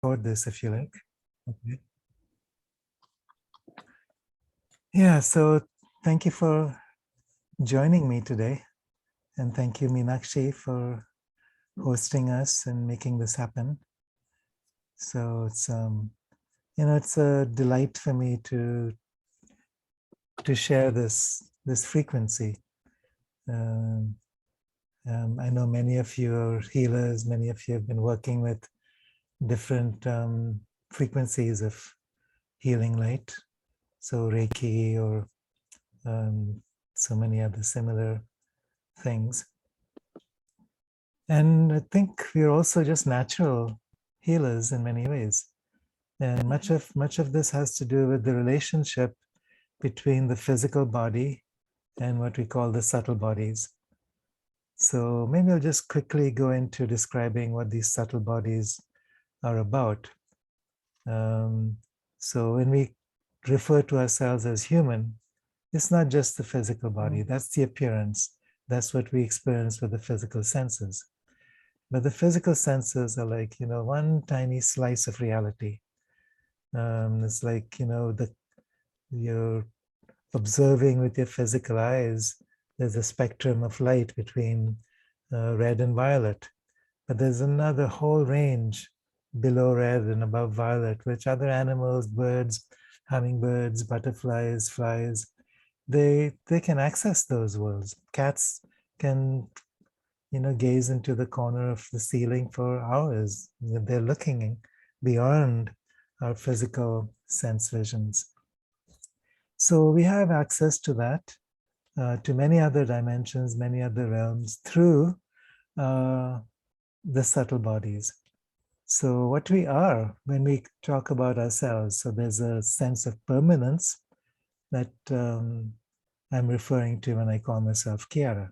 record this if you like. Okay. Yeah, so thank you for joining me today. And thank you, Meenakshi, for hosting us and making this happen. So it's it's a delight for me to share this frequency. I know many of you are healers, many of you have been working with different frequencies of healing light. So Reiki or so many other similar things. And I think we're also just natural healers in many ways. And much of this has to do with the relationship between the physical body and what we call the subtle bodies. So maybe I'll just quickly go into describing what these subtle bodies are about. So when we refer to ourselves as human, it's not just the physical body, that's the appearance. That's what we experience with the physical senses. But the physical senses are like, one tiny slice of reality. It's like, you're observing with your physical eyes, there's a spectrum of light between red and violet. But there's another whole range below red and above violet, which other animals, birds, hummingbirds, butterflies, flies, they can access those worlds. Cats can, gaze into the corner of the ceiling for hours. They're looking beyond our physical sense visions. So we have access to that, to many other dimensions, many other realms through the subtle bodies. So what we are when we talk about ourselves, so there's a sense of permanence that I'm referring to when I call myself Kiara.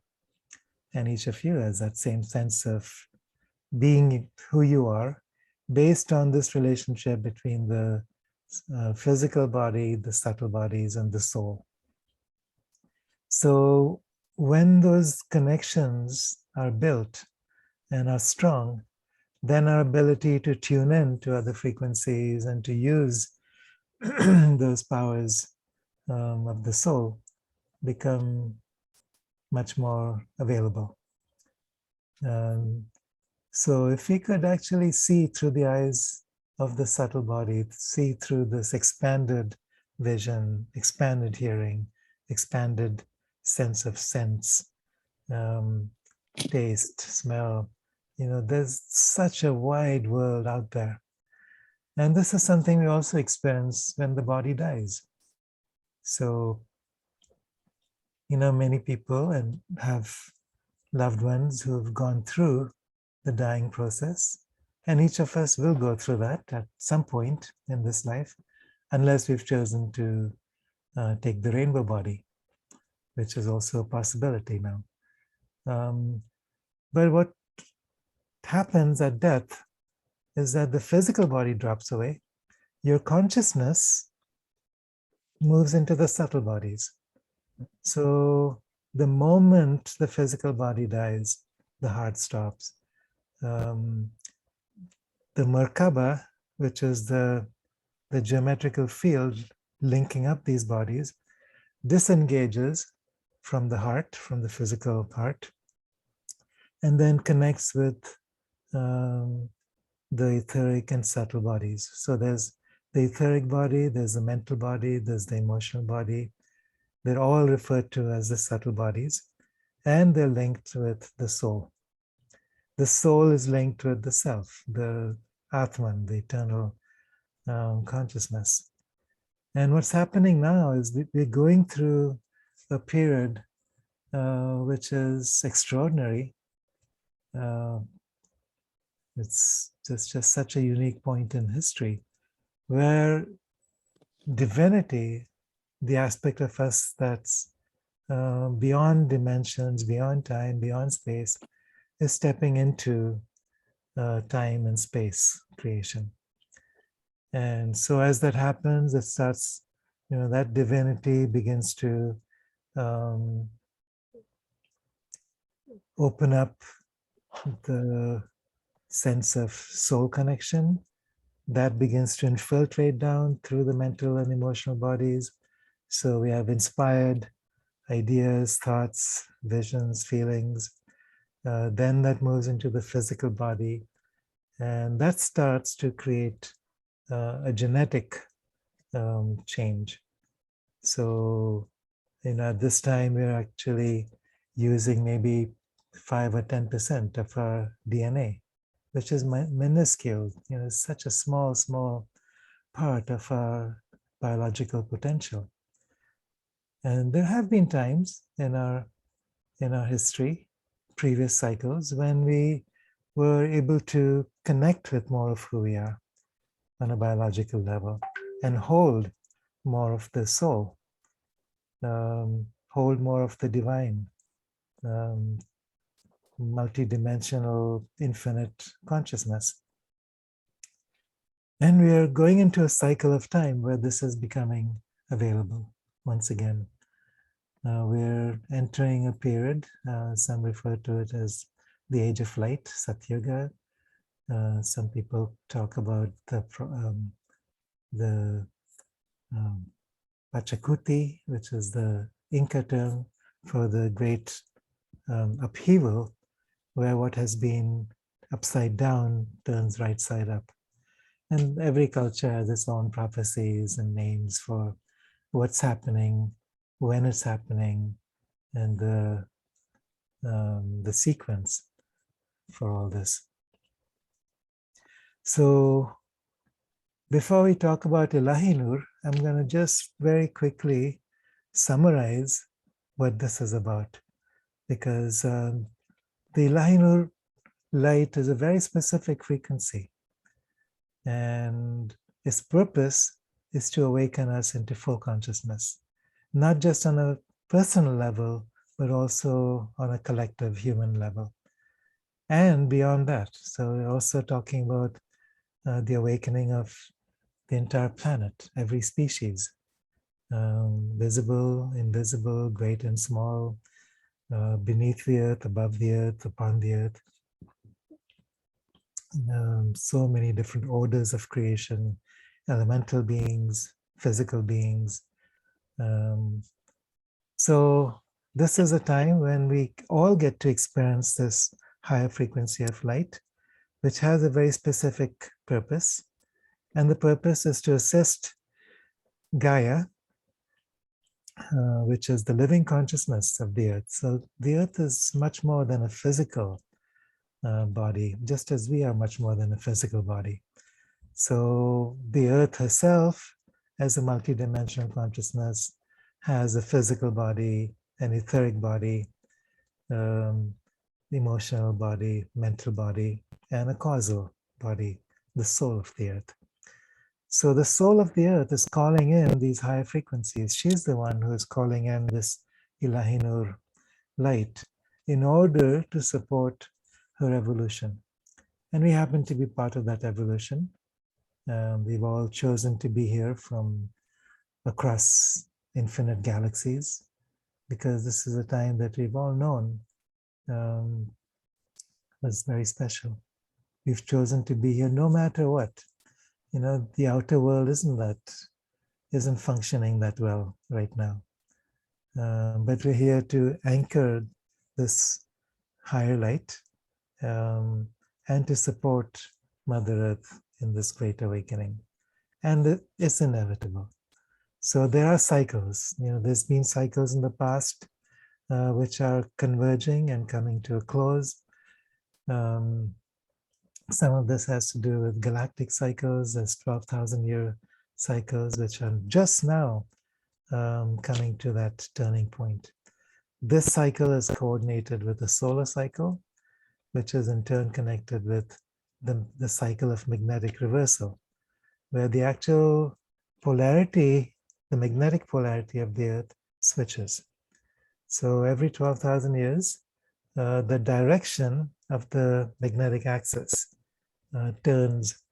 And each of you has that same sense of being who you are based on this relationship between the physical body, the subtle bodies, and the soul. So when those connections are built and are strong, then our ability to tune in to other frequencies and to use those powers of the soul become much more available. So if we could actually see through the eyes of the subtle body, see through this expanded vision, expanded hearing, expanded sense of sense, taste, smell, there's such a wide world out there. And this is something we also experience when the body dies. So, many people and have loved ones who have gone through the dying process. And each of us will go through that at some point in this life, unless we've chosen to take the rainbow body, which is also a possibility now. But what happens at death is that the physical body drops away. Your consciousness moves into the subtle bodies. So the moment the physical body dies, the heart stops. The Merkaba, which is the geometrical field linking up these bodies, disengages from the heart, from the physical heart, and then connects with the etheric and subtle bodies. So there's the etheric body, there's the mental body, there's the emotional body. They're all referred to as the subtle bodies, and they're linked with the soul. The soul is linked with the self, the Atman, the eternal consciousness. And what's happening now is we're going through a period which is extraordinary. It's just such a unique point in history where divinity, the aspect of us that's beyond dimensions, beyond time, beyond space, is stepping into time and space creation. And so as that happens, it starts, that divinity begins to open up the sense of soul connection, that begins to infiltrate down through the mental and emotional bodies. So we have inspired ideas, thoughts, visions, feelings. Then that moves into the physical body, and that starts to create a genetic change. So, at this time, we're actually using maybe 5 or 10% of our DNA, which is minuscule, such a small part of our biological potential. And there have been times in our history, previous cycles, when we were able to connect with more of who we are on a biological level and hold more of the soul, hold more of the divine, multidimensional, infinite consciousness. And we are going into a cycle of time where this is becoming available once again. We're entering a period, some refer to it as the age of light, Satyuga. Some people talk about the Pachacuti, which is the Inca term for the great upheaval, where what has been upside down turns right side up. And every culture has its own prophecies and names for what's happening, when it's happening, and the sequence for all this. So before we talk about Illahinoor, I'm going to just very quickly summarize what this is about, because the Illahinoor light is a very specific frequency, and its purpose is to awaken us into full consciousness, not just on a personal level, but also on a collective human level, and beyond that. So we're also talking about the awakening of the entire planet, every species, visible, invisible, great and small, beneath the earth, above the earth, upon the earth. So many different orders of creation, elemental beings, physical beings. So this is a time when we all get to experience this higher frequency of light, which has a very specific purpose. And the purpose is to assist Gaia, which is the living consciousness of the earth. So the earth is much more than a physical body, just as we are much more than a physical body. So the earth herself, as a multidimensional consciousness, has a physical body, an etheric body, emotional body, mental body, and a causal body, the soul of the earth. So the soul of the earth is calling in these higher frequencies. She's the one who is calling in this Illahinoor light in order to support her evolution. And we happen to be part of that evolution. We've all chosen to be here from across infinite galaxies, because this is a time that we've all known was very special. We've chosen to be here no matter what. The outer world isn't functioning that well right now. But we're here to anchor this higher light and to support Mother Earth in this great awakening. And it's inevitable. So there are cycles. There's been cycles in the past which are converging and coming to a close. Some of this has to do with galactic cycles. There's 12,000-year cycles, which are just now coming to that turning point. This cycle is coordinated with the solar cycle, which is in turn connected with the cycle of magnetic reversal, where the actual polarity, the magnetic polarity of the Earth switches. So every 12,000 years, the direction of the magnetic axis turns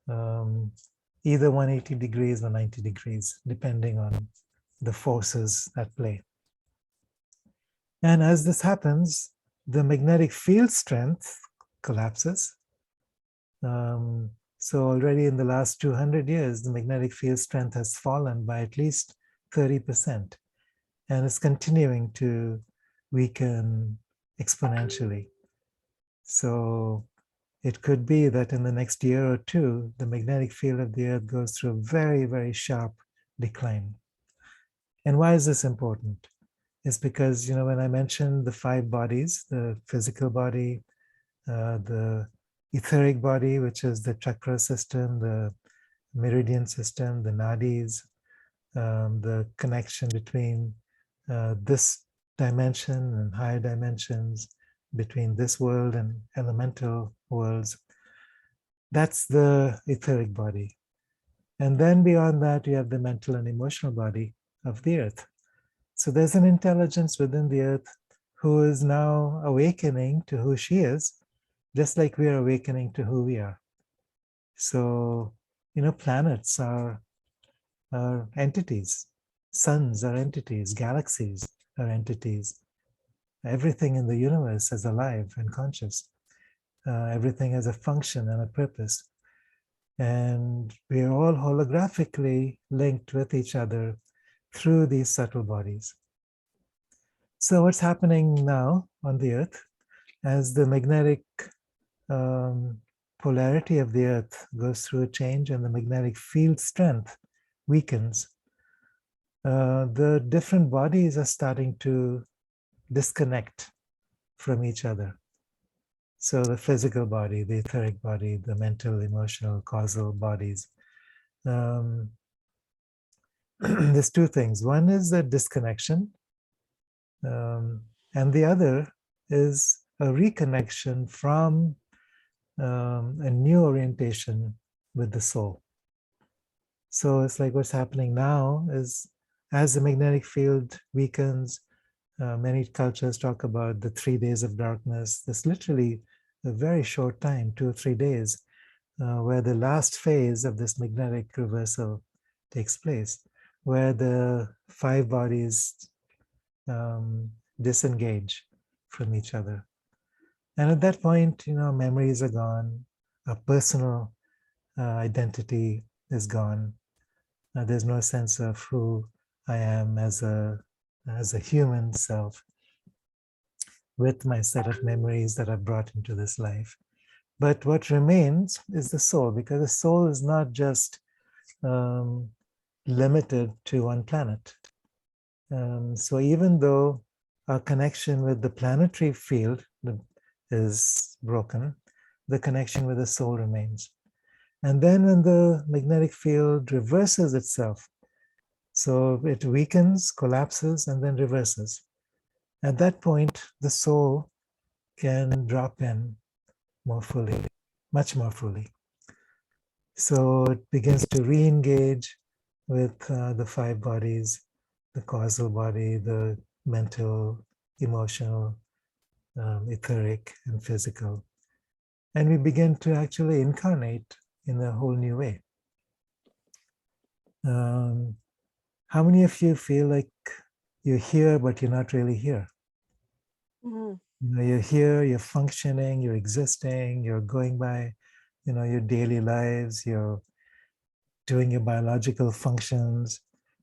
either 180 degrees or 90 degrees, depending on the forces at play. And as this happens, the magnetic field strength collapses. So already in the last 200 years, the magnetic field strength has fallen by at least 30%, and it's continuing to weaken exponentially. So it could be that in the next year or two, the magnetic field of the Earth goes through a very, very sharp decline. And why is this important? It's because, when I mentioned the 5 bodies, the physical body, the etheric body, which is the chakra system, the meridian system, the nadis, the connection between this dimension and higher dimensions, between this world and elemental worlds. That's the etheric body. And then beyond that, you have the mental and emotional body of the earth. So there's an intelligence within the earth who is now awakening to who she is, just like we are awakening to who we are. So, planets are entities, suns are entities, galaxies are entities. Everything in the universe is alive and conscious. Everything has a function and a purpose. And we are all holographically linked with each other through these subtle bodies. So what's happening now on the earth, as the magnetic polarity of the earth goes through a change and the magnetic field strength weakens, the different bodies are starting to disconnect from each other. So the physical body, the etheric body, the mental, emotional, causal bodies. There's 2 things. One is the disconnection, and the other is a reconnection from a new orientation with the soul. So it's like what's happening now is, as the magnetic field weakens, many cultures talk about the 3 days of darkness. There's literally a very short time, 2 or 3 days, where the last phase of this magnetic reversal takes place, where the 5 bodies disengage from each other. And at that point, memories are gone, our personal identity is gone. There's no sense of who I am as a human self with my set of memories that I've brought into this life. But what remains is the soul, because the soul is not just limited to one planet. So even though our connection with the planetary field is broken, the connection with the soul remains. And then when the magnetic field reverses itself, so it weakens, collapses, and then reverses. At that point, the soul can drop in more fully, much more fully. So it begins to re-engage with the 5 bodies, the causal body, the mental, emotional, etheric, and physical. And we begin to actually incarnate in a whole new way. How many of you feel like you're here, but you're not really here? Mm-hmm. You're here, you're functioning, you're existing, you're going by, your daily lives, you're doing your biological functions,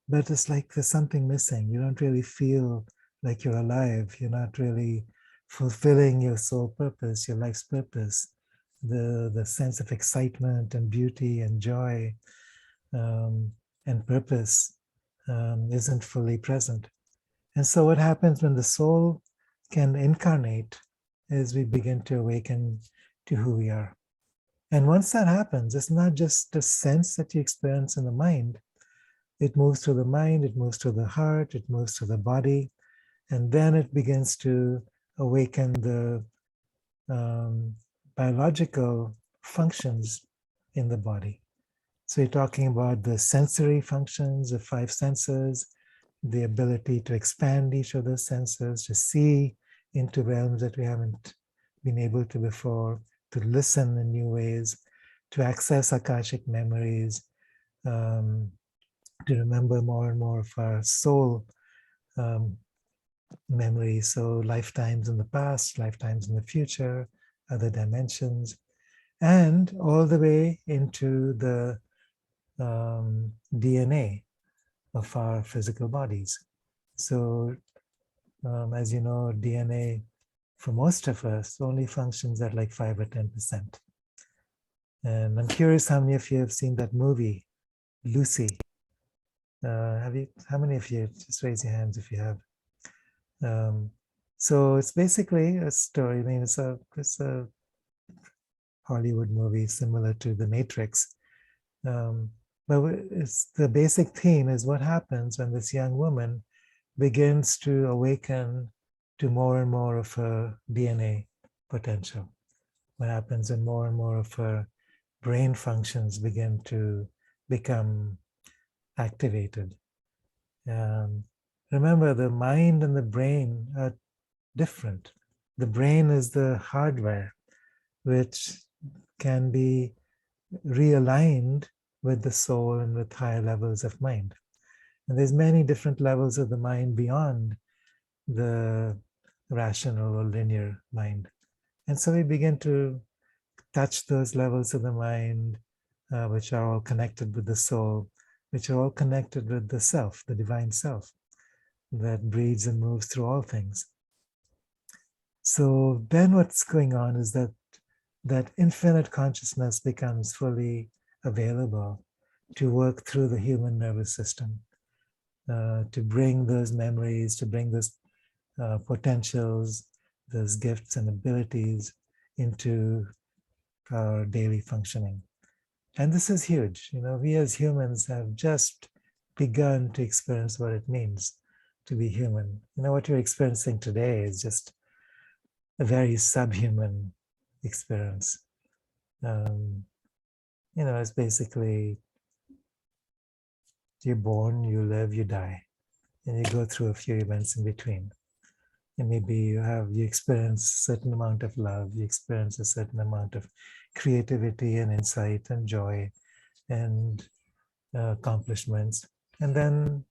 but it's like there's something missing. You don't really feel like you're alive. You're not really fulfilling your soul purpose, your life's purpose, the sense of excitement and beauty and joy and purpose isn't fully present. And so what happens when the soul can incarnate is we begin to awaken to who we are. And once that happens, it's not just a sense that you experience in the mind. It moves through the mind, it moves through the heart, it moves through the body, and then it begins to awaken the biological functions in the body. So you're talking about the sensory functions, the 5 senses, the ability to expand each of those senses, to see into realms that we haven't been able to before, to listen in new ways, to access Akashic memories, to remember more and more of our soul memories, so lifetimes in the past, lifetimes in the future, other dimensions. and all the way into the DNA of our physical bodies. So, as you know, DNA for most of us only functions at like 5 or 10%. And I'm curious how many of you have seen that movie, Lucy. Have you? How many of you? Just raise your hands if you have. So it's basically a story. I mean, it's a Hollywood movie similar to The Matrix. But it's the basic theme is what happens when this young woman begins to awaken to more and more of her DNA potential. What happens when more and more of her brain functions begin to become activated. Remember, the mind and the brain are different. The brain is the hardware which can be realigned with the soul and with higher levels of mind. And there's many different levels of the mind beyond the rational or linear mind. And so we begin to touch those levels of the mind, which are all connected with the soul, which are all connected with the self, the divine self, that breathes and moves through all things. So then what's going on is that infinite consciousness becomes fully available to work through the human nervous system, to bring those memories, to bring those potentials, those gifts and abilities into our daily functioning. And this is huge. You know, we as humans have just begun to experience what it means to be human. You know, what you're experiencing today is just a very subhuman experience. You know, it's basically you're born, you live, you die, and you go through a few events in between. And maybe you experience a certain amount of love, you experience a certain amount of creativity and insight and joy and accomplishments. And then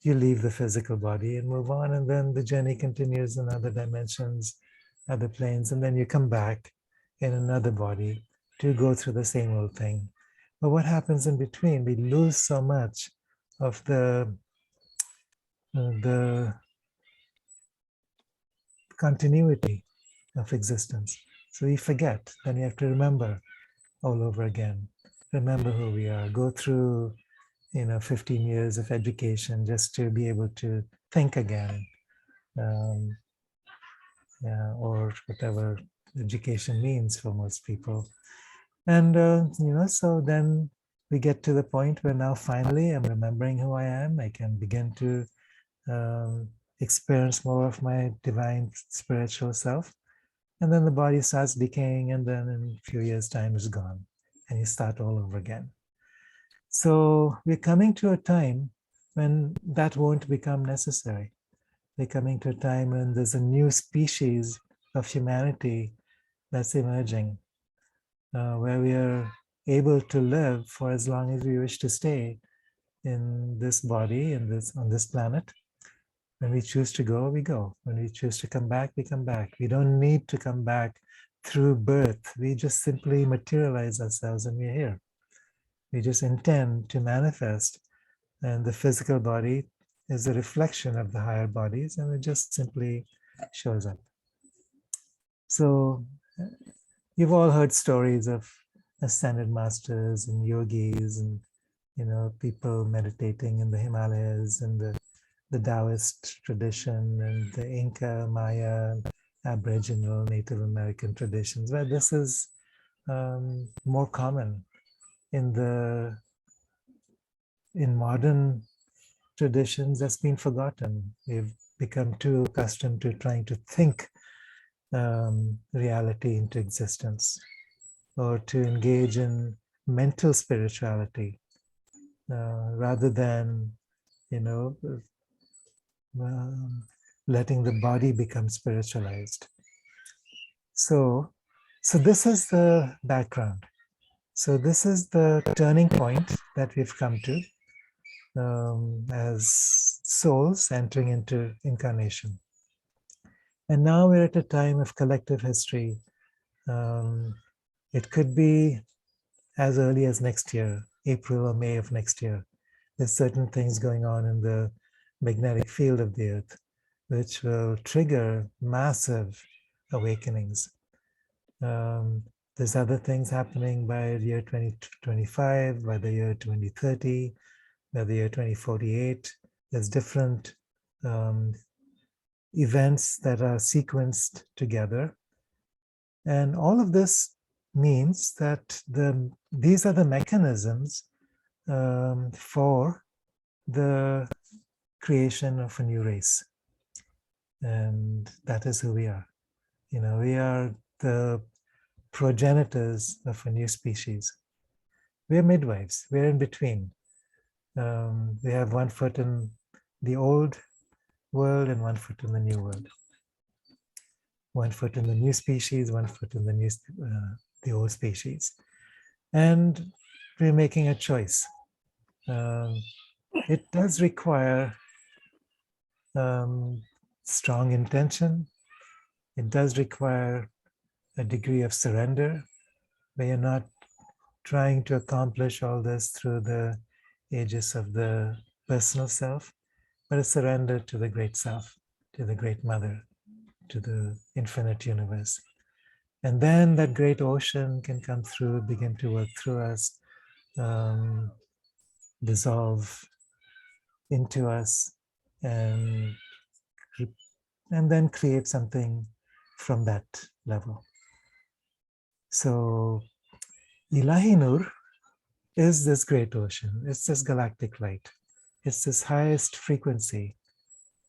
you leave the physical body and move on, and then the journey continues in other dimensions, other planes, and then you come back in another body to go through the same old thing. But what happens in between? We lose so much of the continuity of existence. So we forget. Then we have to remember all over again. Remember who we are. Go through, 15 years of education just to be able to think again, or whatever education means for most people. And so then we get to the point where now finally I'm remembering who I am. I can begin to experience more of my divine spiritual self. And then the body starts decaying, and then in a few years' time is gone, and you start all over again. So we're coming to a time when that won't become necessary. We're coming to a time when there's a new species of humanity that's emerging, where we are able to live for as long as we wish to stay in this body, on this planet. When we choose to go, we go. When we choose to come back, we come back. We don't need to come back through birth. We just simply materialize ourselves and we're here. We just intend to manifest, and the physical body is a reflection of the higher bodies, and it just simply shows up. So you've all heard stories of ascended masters and yogis and people meditating in the Himalayas and the Taoist tradition and the Inca, Maya, Aboriginal, Native American traditions, where this is more common. In modern traditions, that's been forgotten. We've become too accustomed to trying to think reality into existence, or to engage in mental spirituality, rather than letting the body become spiritualized. So this is the background. So this is the turning point that we've come to as souls entering into incarnation. And now we're at a time of collective history It could be as early as next year, April or May of next year. There's certain things going on in the magnetic field of the earth which will trigger massive awakenings. There's other things happening by the year 2025, by the year 2030, by the year 2048. There's different events that are sequenced together. And all of this means that these are the mechanisms for the creation of a new race. And that is who we are. We are the progenitors of a new species. We are midwives. We're in between. We have one foot in the old world and one foot in the new world. One foot in the new species, one foot in the old species. And we're making a choice. It does require strong intention. It does require a degree of surrender, where you're not trying to accomplish all this through the aegis of the personal self, but a surrender to the great self, to the great mother, to the infinite universe. And then that great ocean can come through, begin to work through us, dissolve into us, and then create something from that level. So Illahinoor is this great ocean. It's this galactic light. It's this highest frequency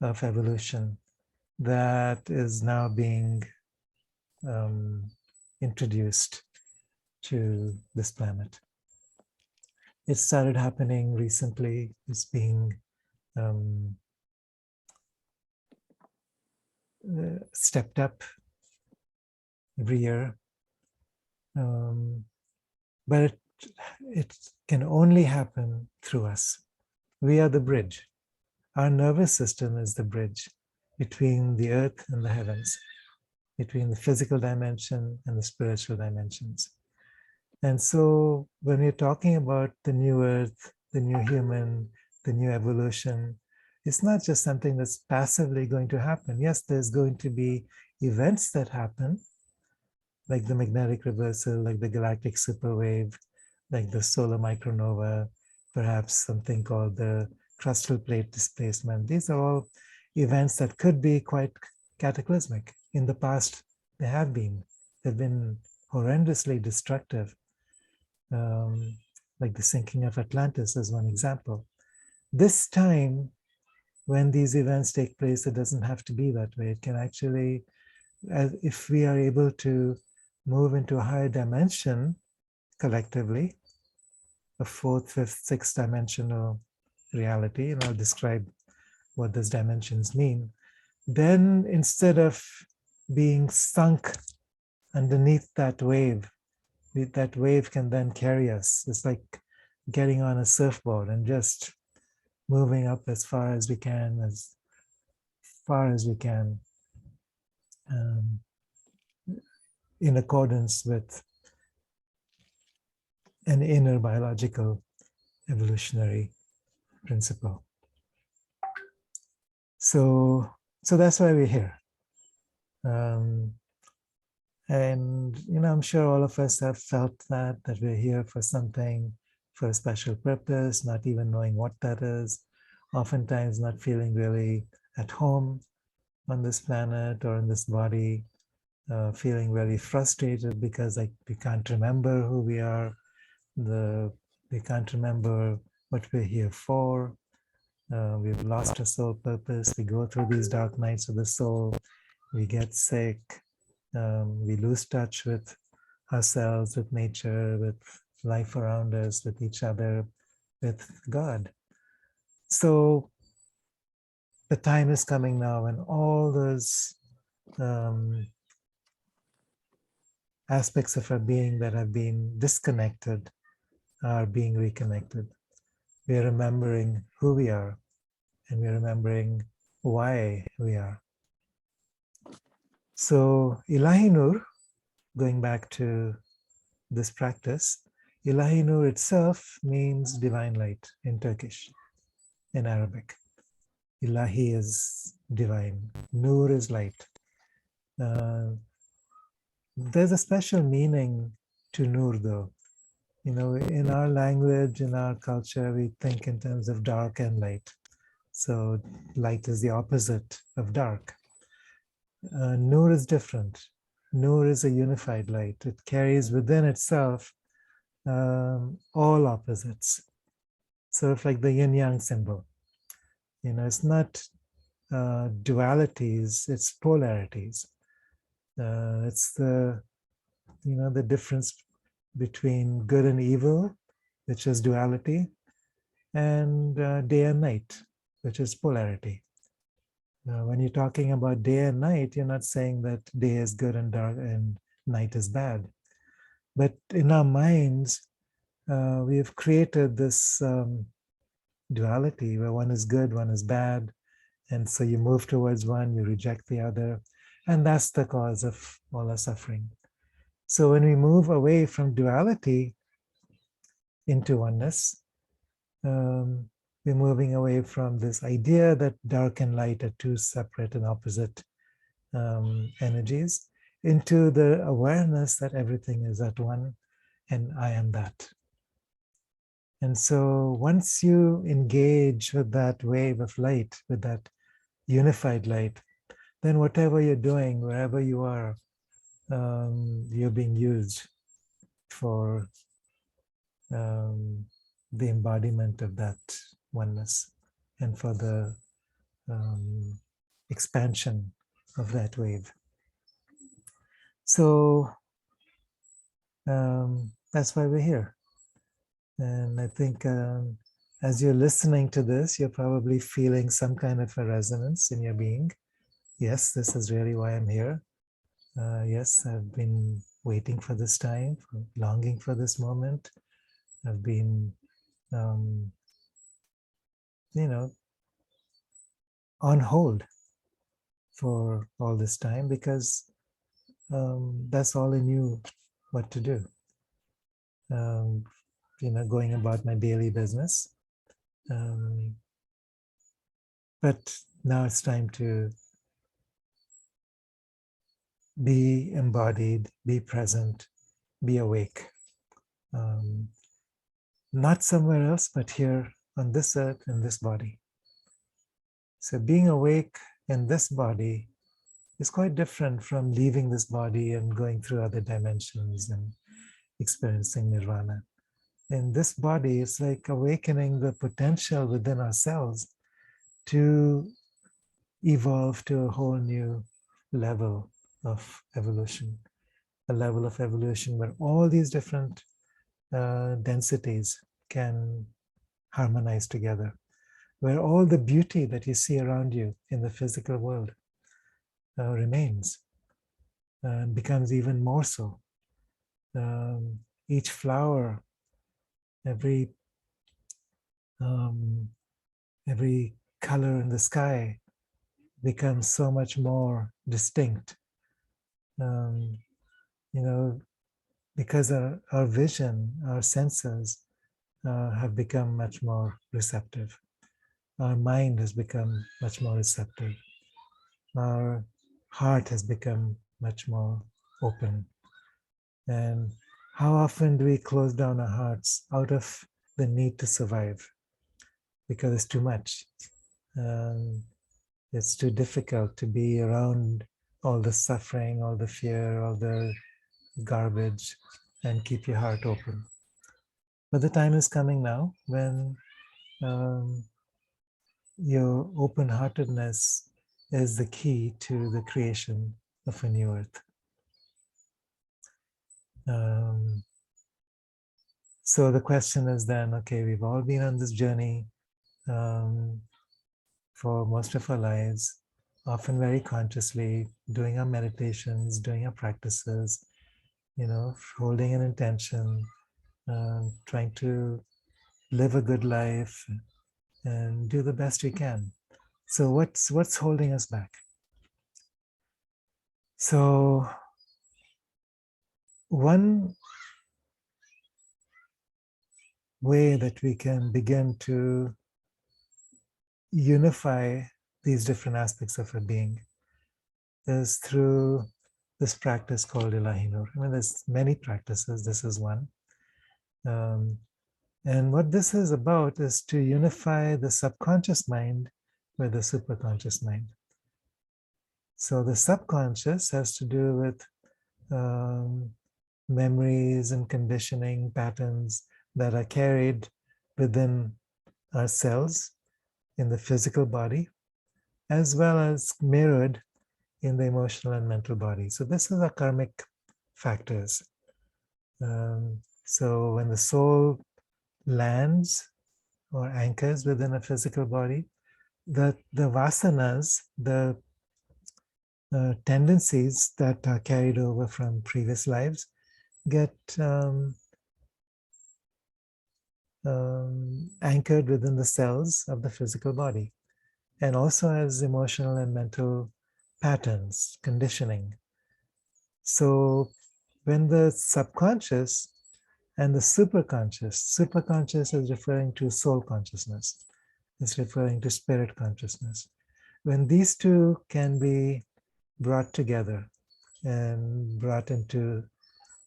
of evolution that is now being introduced to this planet. It started happening recently. It's being stepped up every year. But it can only happen through us. We are the bridge. Our nervous system is the bridge between the earth and the heavens, between the physical dimension and the spiritual dimensions. And so when we're talking about the new earth, the new human, the new evolution, it's not just something that's passively going to happen. Yes, there's going to be events that happen, like the magnetic reversal, like the galactic superwave, like the solar micronova, perhaps something called the crustal plate displacement. These are all events that could be quite cataclysmic. In the past, they have been. They've been horrendously destructive, like the sinking of Atlantis is one example. This time, when these events take place, it doesn't have to be that way. It can actually, if we are able to move into a higher dimension collectively, a fourth, fifth, sixth dimensional reality, and I'll describe what those dimensions mean, then instead of being sunk underneath that wave can then carry us. It's like getting on a surfboard and just moving up as far as we can, in accordance with an inner biological evolutionary principle. So that's why we're here. And I'm sure all of us have felt that we're here for something, for a special purpose, not even knowing what that is, oftentimes not feeling really at home on this planet or in this body, feeling really frustrated because we can't remember who we are, we can't remember what we're here for. We've lost our soul purpose. We go through these dark nights of the soul. We get sick. We lose touch with ourselves, with nature, with life around us, with each other, with God. So the time is coming now when all those aspects of our being that have been disconnected are being reconnected. We are remembering who we are, and we are remembering why we are. So Illahinoor, going back to this practice, Illahinoor itself means divine light in Turkish, in Arabic. Ilahi is divine, Noor is light. There's a special meaning to Noor though. In our language, in our culture, we think in terms of dark and light. So light is the opposite of dark. Noor is different. Noor is a unified light. It carries within itself all opposites. Sort of like the yin-yang symbol. It's not dualities, it's polarities. It's the difference between good and evil, which is duality, and day and night, which is polarity. When you're talking about day and night, you're not saying that day is good and dark and night is bad. But in our minds, we have created this duality where one is good, one is bad. And so you move towards one, you reject the other. And that's the cause of all our suffering. So when we move away from duality into oneness, we're moving away from this idea that dark and light are two separate and opposite energies into the awareness that everything is at one and I am that. And so once you engage with that wave of light, with that unified light, then whatever you're doing, wherever you are, you're being used for the embodiment of that oneness and for the expansion of that wave. So that's why we're here. And I think as you're listening to this, you're probably feeling some kind of a resonance in your being. Yes, this is really why I'm here. Yes, I've been waiting for this time, longing for this moment. I've been, on hold for all this time because that's all I knew what to do. Going about my daily business. But now it's time to be embodied, be present, be awake. Not somewhere else, but here on this earth, in this body. So being awake in this body is quite different from leaving this body and going through other dimensions and experiencing nirvana. In this body, it's like awakening the potential within ourselves to evolve to a whole new level of evolution, a level of evolution where all these different densities can harmonize together, where all the beauty that you see around you in the physical world remains and becomes even more so. Each flower, every color in the sky becomes so much more distinct. Because our vision, our senses have become much more receptive. Our mind has become much more receptive. Our heart has become much more open. And how often do we close down our hearts out of the need to survive? Because it's too much. It's too difficult to be around all the suffering, all the fear, all the garbage, and keep your heart open. But the time is coming now when your open-heartedness is the key to the creation of a new earth. So the question is then, okay, we've all been on this journey for most of our lives, often very consciously, doing our meditations, doing our practices, holding an intention, trying to live a good life and do the best we can. So what's holding us back? So one way that we can begin to unify these different aspects of our being is through this practice called Illahinoor. I mean, there's many practices. This is one. And what this is about is to unify the subconscious mind with the superconscious mind. So the subconscious has to do with memories and conditioning patterns that are carried within our cells in the physical body, as well as mirrored in the emotional and mental body. So this is our karmic factors. So when the soul lands or anchors within a physical body, the vasanas, the tendencies that are carried over from previous lives get anchored within the cells of the physical body, and also as emotional and mental patterns, conditioning. So when the subconscious and the superconscious is referring to soul consciousness, it's referring to spirit consciousness. When these two can be brought together and brought into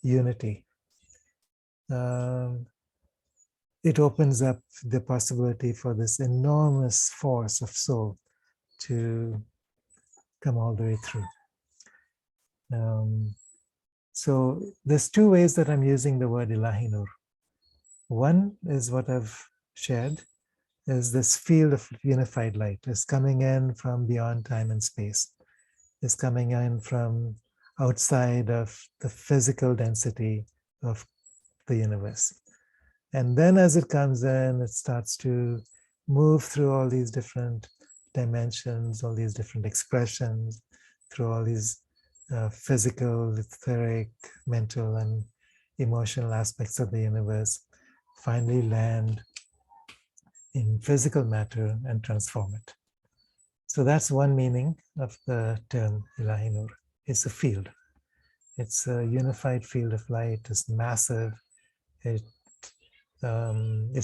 unity, it opens up the possibility for this enormous force of soul to come all the way through. So there's two ways that I'm using the word Illahinoor. One is what I've shared, is this field of unified light is coming in from beyond time and space, is coming in from outside of the physical density of the universe. And then as it comes in, it starts to move through all these different dimensions, all these different expressions, through all these physical, etheric, mental, and emotional aspects of the universe, finally land in physical matter and transform it. So that's one meaning of the term Illahinoor. It's a field. It's a unified field of light. It's massive. It's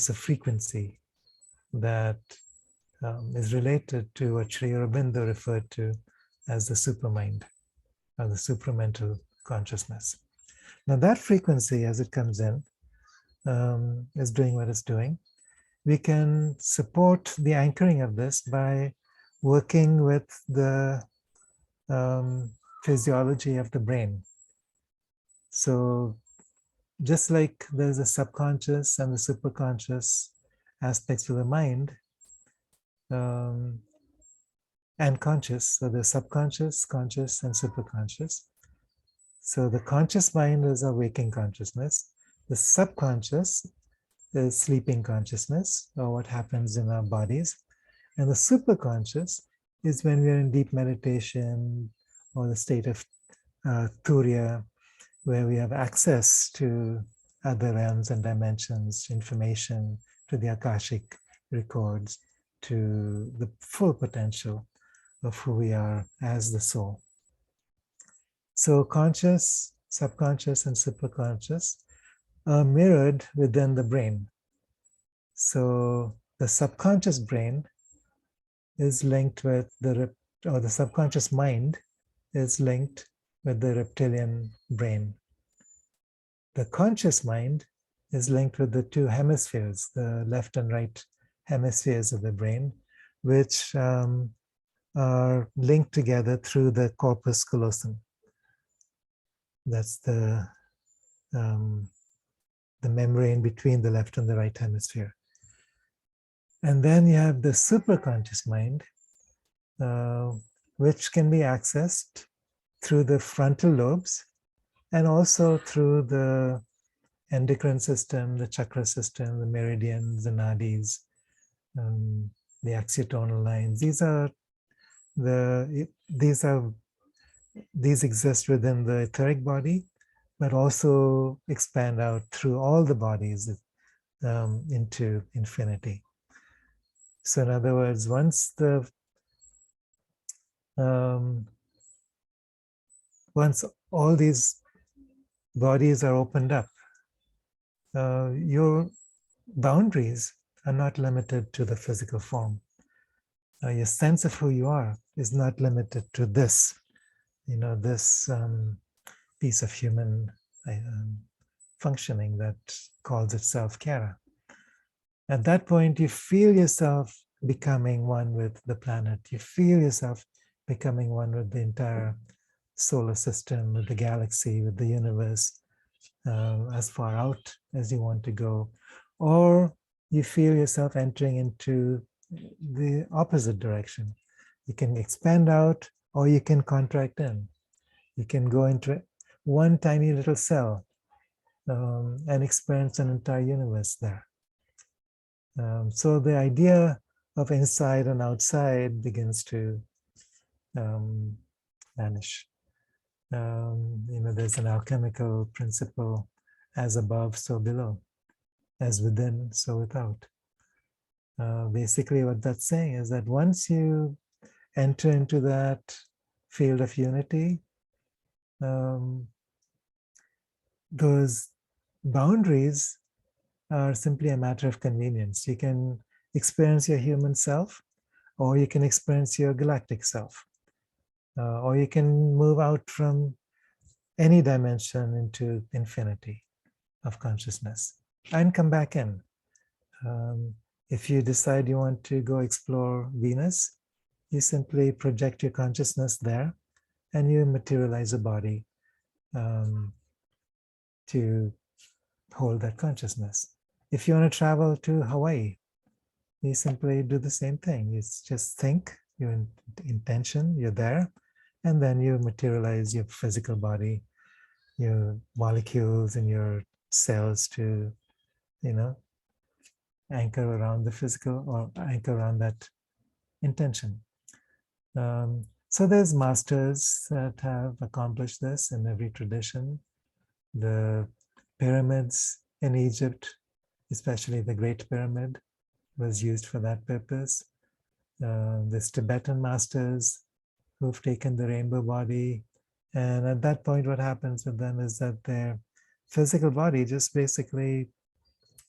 a frequency that is related to what Sri Aurobindo referred to as the supermind, or the supramental consciousness. Now that frequency, as it comes in, is doing what it's doing. We can support the anchoring of this by working with the physiology of the brain. So just like there's a subconscious and the superconscious aspects of the mind, and conscious, so the subconscious, conscious, and superconscious. So the conscious mind is a waking consciousness. The subconscious is sleeping consciousness, or what happens in our bodies. And the superconscious is when we're in deep meditation, or the state of Turiya, where we have access to other realms and dimensions, information, to the Akashic records, to the full potential of who we are as the soul. So conscious, subconscious, and superconscious are mirrored within the brain. So the subconscious brain is linked with the subconscious mind is linked with the reptilian brain. The conscious mind is linked with the two hemispheres, the left and right hemispheres of the brain, which are linked together through the corpus callosum. That's the membrane between the left and the right hemisphere. And then you have the superconscious mind, which can be accessed through the frontal lobes and also through the endocrine system, the chakra system, the meridians, the nadis, the axiotonal lines. These exist within the etheric body, but also expand out through all the bodies into infinity. So in other words, once all these bodies are opened up, you're boundaries are not limited to the physical form. Your sense of who you are is not limited to this, this piece of human functioning that calls itself Kiara. At that point, you feel yourself becoming one with the planet. You feel yourself becoming one with the entire solar system, with the galaxy, with the universe, as far out as you want to go. Or you feel yourself entering into the opposite direction. You can expand out or you can contract in. You can go into one tiny little cell and experience an entire universe there. So the idea of inside and outside begins to vanish. There's an alchemical principle: as above, so below, as within, so without. Basically, what that's saying is that once you enter into that field of unity, those boundaries are simply a matter of convenience. You can experience your human self, or you can experience your galactic self, or you can move out from any dimension into infinity of consciousness and come back in. If you decide you want to go explore Venus, you simply project your consciousness there and you materialize a body to hold that consciousness. If you want to travel to Hawaii, you simply do the same thing. You just think, your intention, you're there, and then you materialize your physical body, your molecules and your cells to, anchor around the physical or anchor around that intention. So there's masters that have accomplished this in every tradition. The pyramids in Egypt, especially the Great Pyramid, was used for that purpose. There's Tibetan masters who've taken the rainbow body. And at that point, what happens with them is that their physical body just basically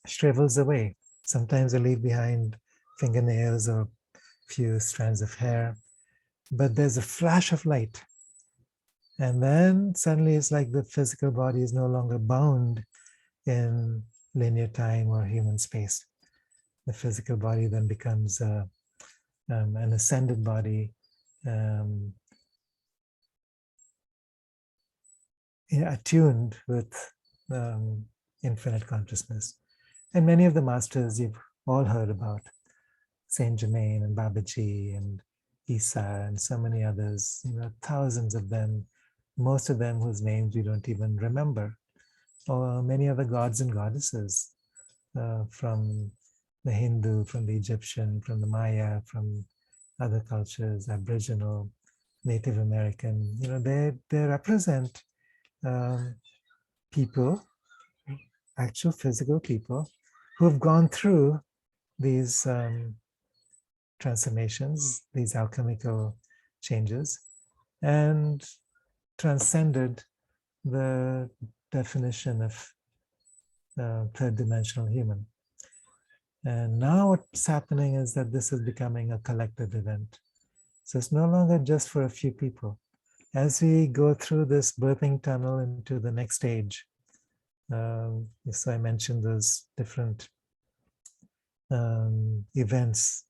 shrivels away. Sometimes they leave behind fingernails or a few strands of hair, but there's a flash of light. And then suddenly it's like the physical body is no longer bound in linear time or human space. The physical body then becomes an ascended body, attuned with infinite consciousness. And many of the masters you've all heard about, Saint Germain and Babaji and Isa and so many others, thousands of them, most of them whose names we don't even remember, or many other gods and goddesses from the Hindu, from the Egyptian, from the Maya, from other cultures, Aboriginal, Native American, they represent people, actual physical people, who have gone through these transformations, these alchemical changes, and transcended the definition of third dimensional human. And now what's happening is that this is becoming a collective event. So it's no longer just for a few people. As we go through this birthing tunnel into the next stage, so I mentioned those different events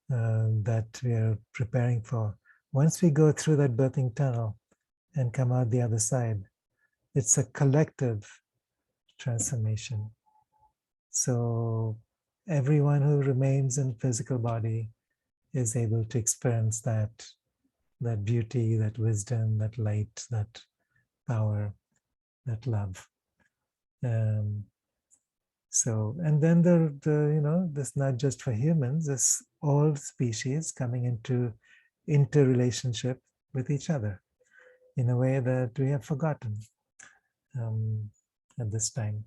that we are preparing for. Once we go through that birthing tunnel and come out the other side, it's a collective transformation. So everyone who remains in physical body is able to experience that beauty, that wisdom, that light, that power, that love. And then this not just for humans, it's all species coming into interrelationship with each other in a way that we have forgotten at this time.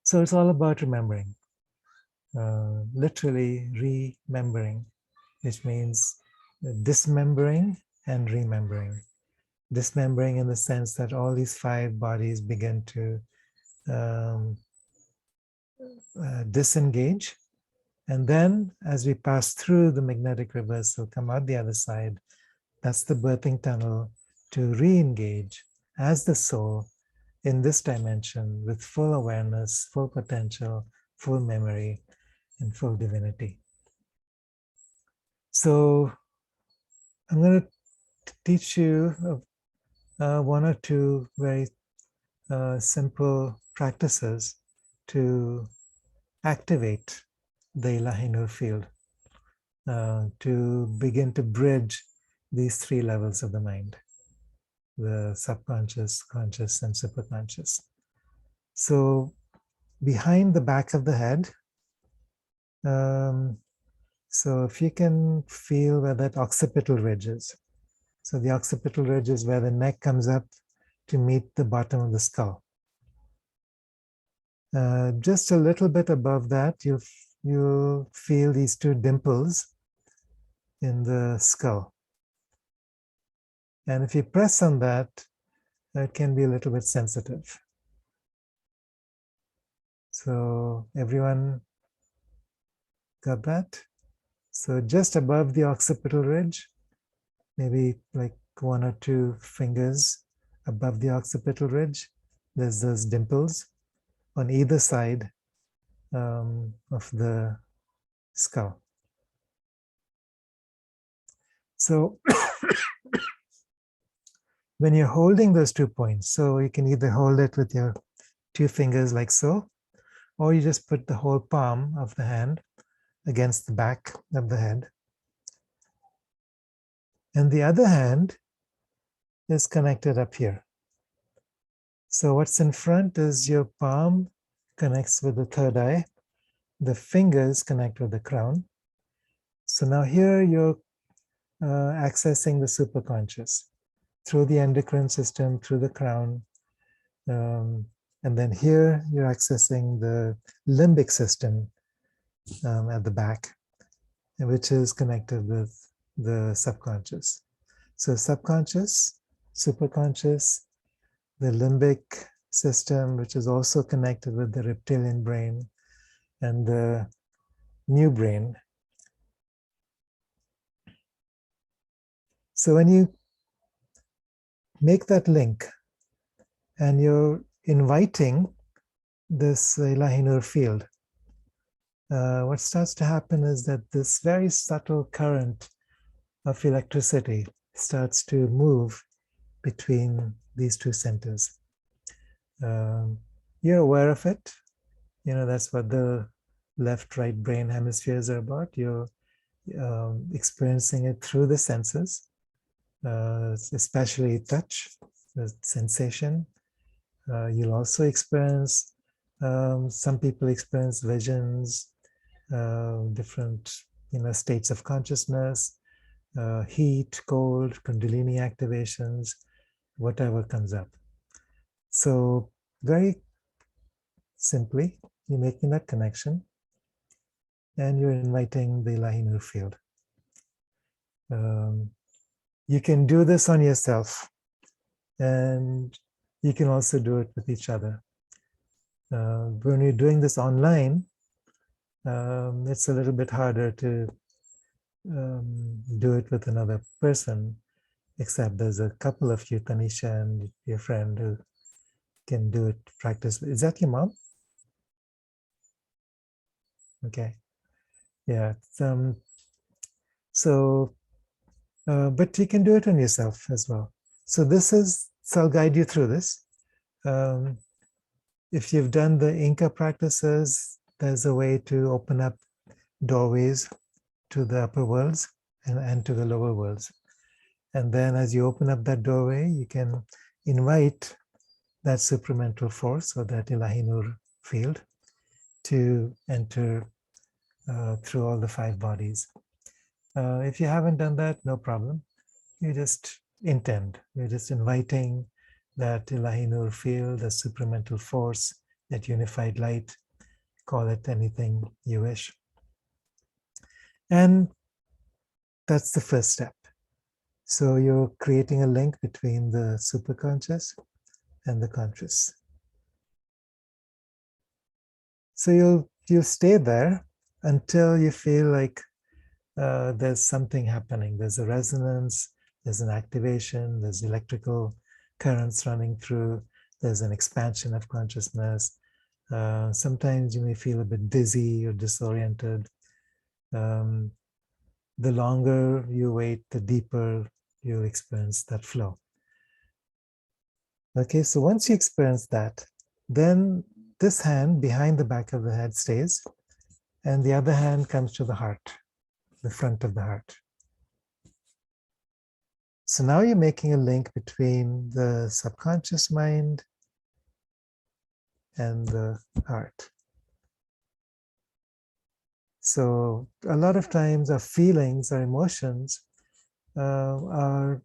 So it's all about remembering, literally remembering, which means dismembering and remembering. Dismembering in the sense that all these 5 bodies begin to um, disengage. And then as we pass through the magnetic reversal, come out the other side, that's the birthing tunnel to re-engage as the soul in this dimension with full awareness, full potential, full memory, and full divinity. So I'm going to teach you one or two very simple practices to activate the Illahinoor field, to begin to bridge these three levels of the mind, the subconscious, conscious, and superconscious. So behind the back of the head, so if you can feel where that occipital ridge is. So the occipital ridge is where the neck comes up to meet the bottom of the skull. Just a little bit above that, you'll feel these two dimples in the skull. And if you press on that, it can be a little bit sensitive. So everyone got that? So just above the occipital ridge, maybe like one or two fingers above the occipital ridge, there's those dimples on either side of the skull. So when you're holding those 2 points, so you can either hold it with your 2 fingers like so, or you just put the whole palm of the hand against the back of the head. And the other hand is connected up here. So what's in front is your palm connects with the third eye. The fingers connect with the crown. So now here you're accessing the superconscious through the endocrine system, through the crown. And then here you're accessing the limbic system at the back, which is connected with the subconscious. So subconscious, superconscious, the limbic system, which is also connected with the reptilian brain and the new brain. So when you make that link and you're inviting this Illahinoor field, what starts to happen is that this very subtle current of electricity starts to move between these two centers. You're aware of it. You know, that's what the left-right brain hemispheres are about. You're experiencing it through the senses, especially touch, the sensation. You'll also experience, some people experience visions, different states of consciousness, heat, cold, kundalini activations, whatever comes up. So very simply, you're making that connection and you're inviting the Illahinoor field. You can do this on yourself and you can also do it with each other. When you're doing this online, it's a little bit harder to do it with another person, except there's a couple of you, Tanisha and your friend, who can do it, practice. Is that your mom? Okay. Yeah. But you can do it on yourself as well. So I'll guide you through this. If you've done the Inca practices, there's a way to open up doorways to the upper worlds and to the lower worlds. And then as you open up that doorway, you can invite that supramental force or that Illahinoor field to enter through all the 5 bodies. If you haven't done that, no problem. You just intend. You're just inviting that Illahinoor field, the supramental force, that unified light, call it anything you wish. And that's the first step. So you're creating a link between the superconscious and the conscious. So you'll stay there until you feel like there's something happening. There's a resonance, there's an activation, there's electrical currents running through, there's an expansion of consciousness. Sometimes you may feel a bit dizzy or disoriented. The longer you wait, the deeper you'll experience that flow. Okay, so once you experience that, then this hand behind the back of the head stays, and the other hand comes to the heart, the front of the heart. So now you're making a link between the subconscious mind and the heart. So a lot of times our feelings, our emotions are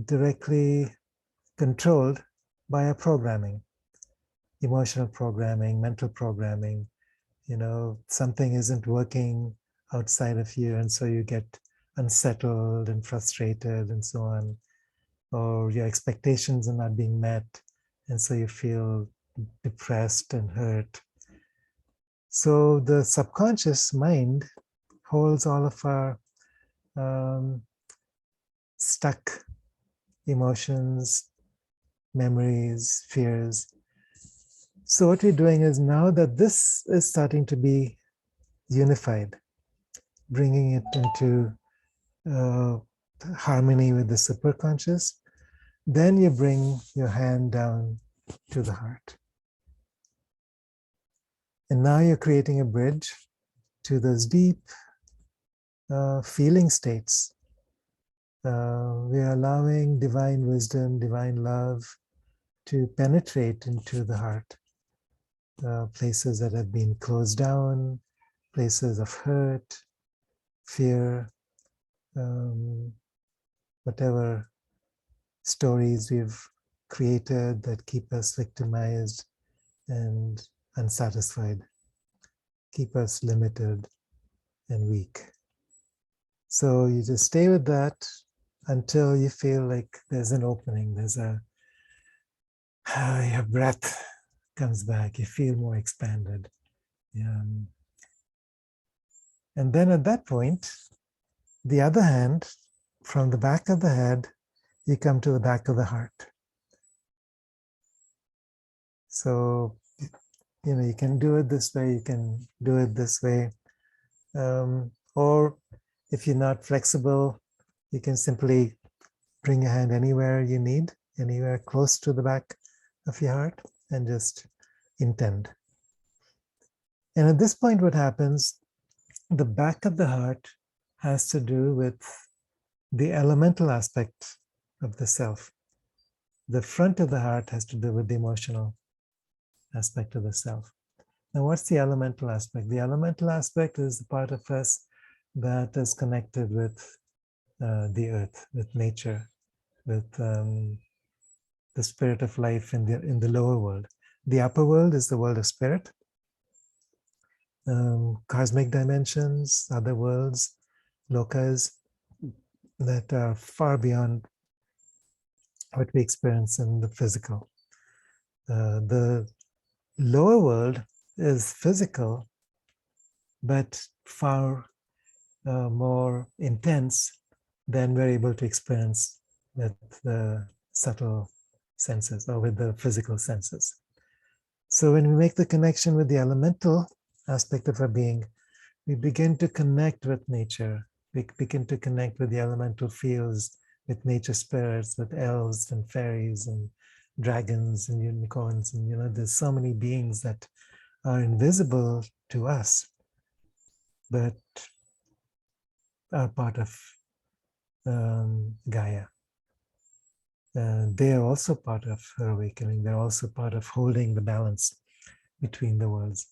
directly controlled by our programming, emotional programming, mental programming. Something isn't working outside of you, and so you get unsettled and frustrated and so on. Or your expectations are not being met, and so you feel depressed and hurt. So the subconscious mind holds all of our stuck emotions, memories, fears. So what we're doing is, now that this is starting to be unified, bringing it into harmony with the superconscious, then you bring your hand down to the heart. And now you're creating a bridge to those deep feeling states. We're allowing divine wisdom, divine love to penetrate into the heart. Places that have been closed down, places of hurt, fear, whatever stories we've created that keep us victimized and unsatisfied, keep us limited and weak. So you just stay with that until you feel like there's an opening, your breath comes back, you feel more expanded. And then at that point, the other hand, from the back of the head, you come to the back of the heart. So, you can do it this way, you can do it this way. Or if you're not flexible, you can simply bring your hand anywhere you need, anywhere close to the back of your heart, and just intend. And at this point, what happens, the back of the heart has to do with the elemental aspect of the self. The front of the heart has to do with the emotional aspect of the self. Now, what's the elemental aspect? The elemental aspect is the part of us that is connected with the earth, with nature, with the spirit of life in the lower world. The upper world is the world of spirit, cosmic dimensions, other worlds, lokas that are far beyond what we experience in the physical. The lower world is physical, but far more intense than we're able to experience with the subtle senses or with the physical senses. So when we make the connection with the elemental aspect of our being, we begin to connect with nature. We begin to connect with the elemental fields, with nature spirits, with elves and fairies and dragons and unicorns. And there's so many beings that are invisible to us, but are part of Gaia. They are also part of her awakening. They're also part of holding the balance between the worlds.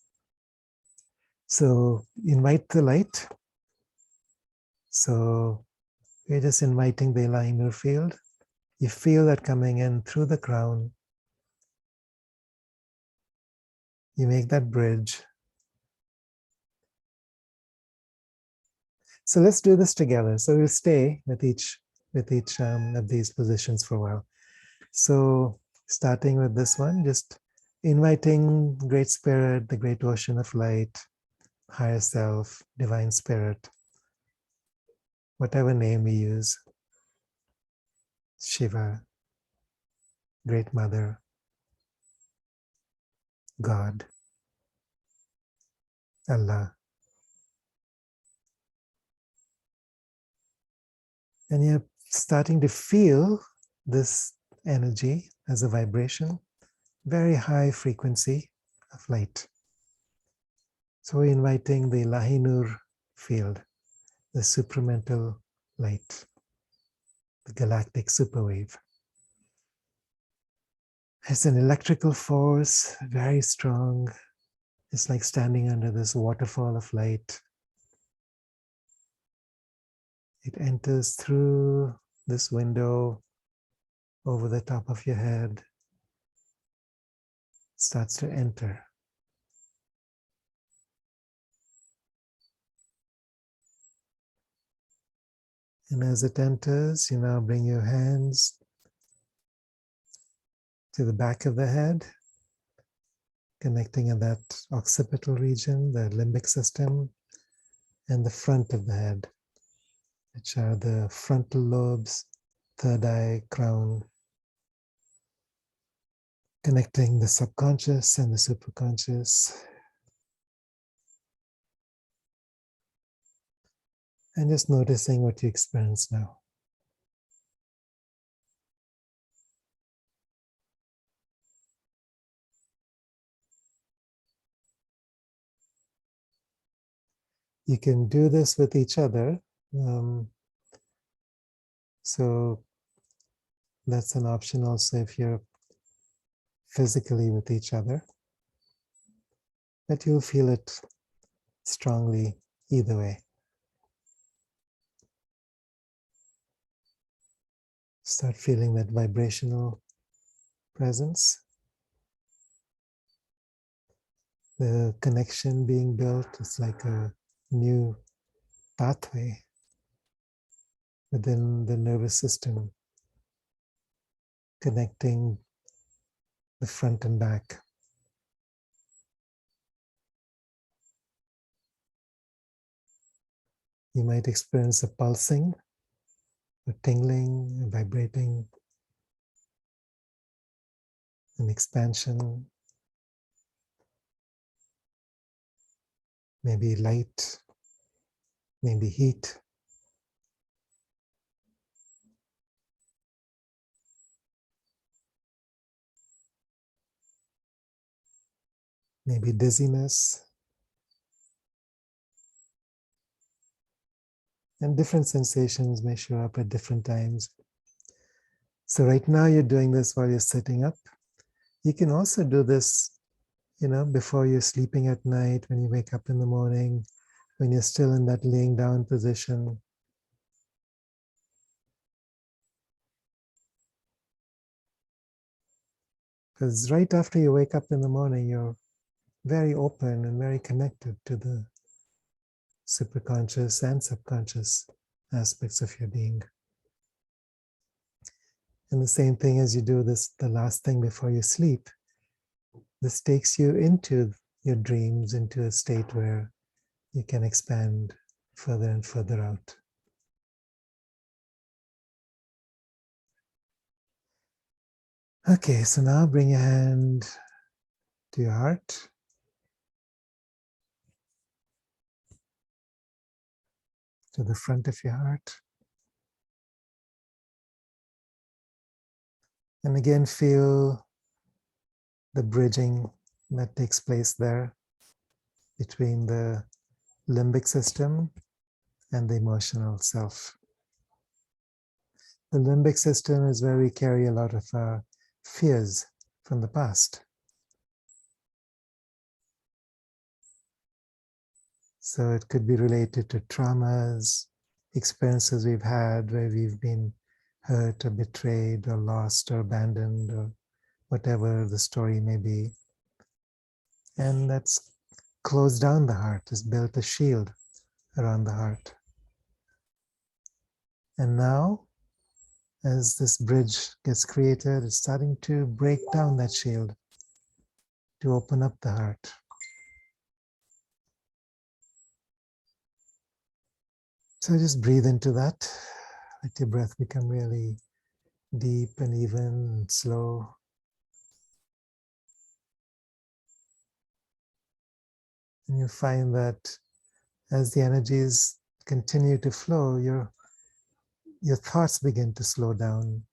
So invite the light. So we're just inviting the Illahinoor field. You feel that coming in through the crown. You make that bridge. So let's do this together. So we'll stay with each of these positions for a while. So starting with this one, just inviting Great Spirit, the great ocean of light, higher self, divine spirit, whatever name we use, Shiva, Great Mother, God, Allah. And you're starting to feel this energy as a vibration, very high frequency of light. So we're inviting the Illahinoor field, the supramental light, the galactic superwave. It's an electrical force, very strong. It's like standing under this waterfall of light. It enters through this window over the top of your head, starts to enter. And as it enters, you now bring your hands to the back of the head, connecting at that occipital region, the limbic system, and the front of the head, which are the frontal lobes, third eye, crown, connecting the subconscious and the superconscious. And just noticing what you experience now. You can do this with each other. So that's an option also if you're physically with each other. But you'll feel it strongly either way. Start feeling that vibrational presence. The connection being built is like a new pathway within the nervous system, connecting the front and back. You might experience a pulsing, a tingling, a vibrating, an expansion, maybe light, maybe heat. Maybe dizziness. And different sensations may show up at different times. So right now you're doing this while you're sitting up. You can also do this, before you're sleeping at night, when you wake up in the morning, when you're still in that laying down position. Because right after you wake up in the morning, you're very open and very connected to the superconscious and subconscious aspects of your being. And the same thing as you do this, the last thing before you sleep, this takes you into your dreams, into a state where you can expand further and further out. Okay, so now bring your hand to your heart. To the front of your heart. And again, feel the bridging that takes place there between the limbic system and the emotional self. The limbic system is where we carry a lot of fears from the past. So it could be related to traumas, experiences we've had where we've been hurt or betrayed or lost or abandoned or whatever the story may be. And that's closed down the heart, has built a shield around the heart. And now, as this bridge gets created, it's starting to break down that shield. to open up the heart. So just breathe into that. Let your breath become really deep and even and slow. And you find that as the energies continue to flow, your thoughts begin to slow down.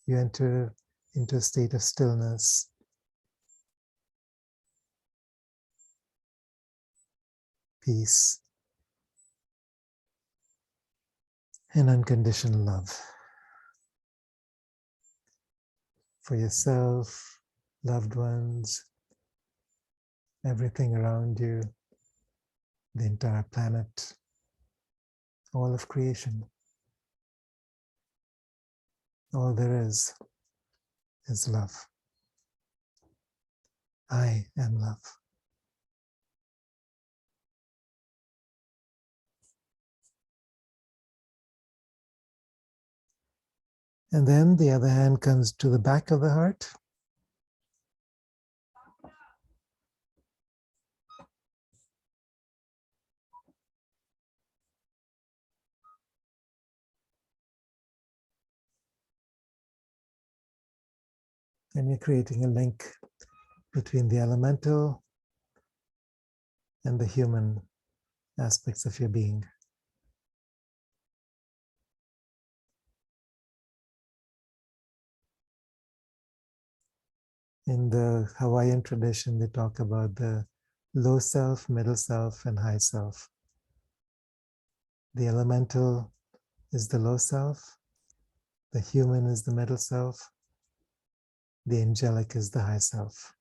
You enter into a state of stillness, peace, and unconditional love for yourself, loved ones, everything around you, the entire planet, all of creation. All there is love. I am love. And then the other hand comes to the back of the heart. And you're creating a link between the elemental and the human aspects of your being. In the Hawaiian tradition, they talk about the low self, middle self, and high self. The elemental is the low self, the human is the middle self, the angelic is the high self.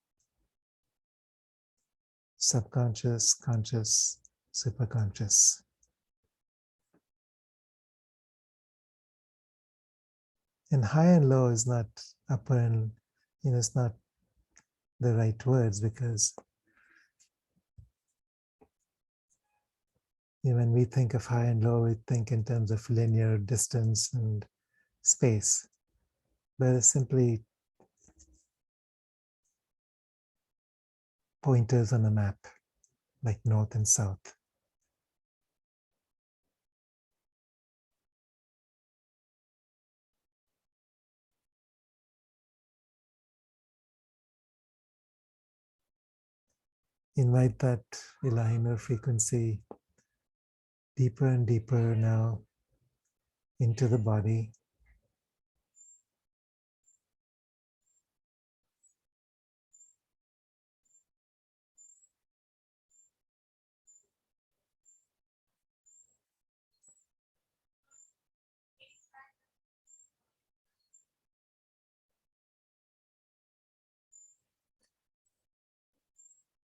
Subconscious, conscious, superconscious. And high and low is not upper and, it's not the right words, because when we think of high and low, we think in terms of linear distance and space. But it's simply pointers on a map, like north and south. Invite that Illahinoor frequency deeper and deeper now into the body.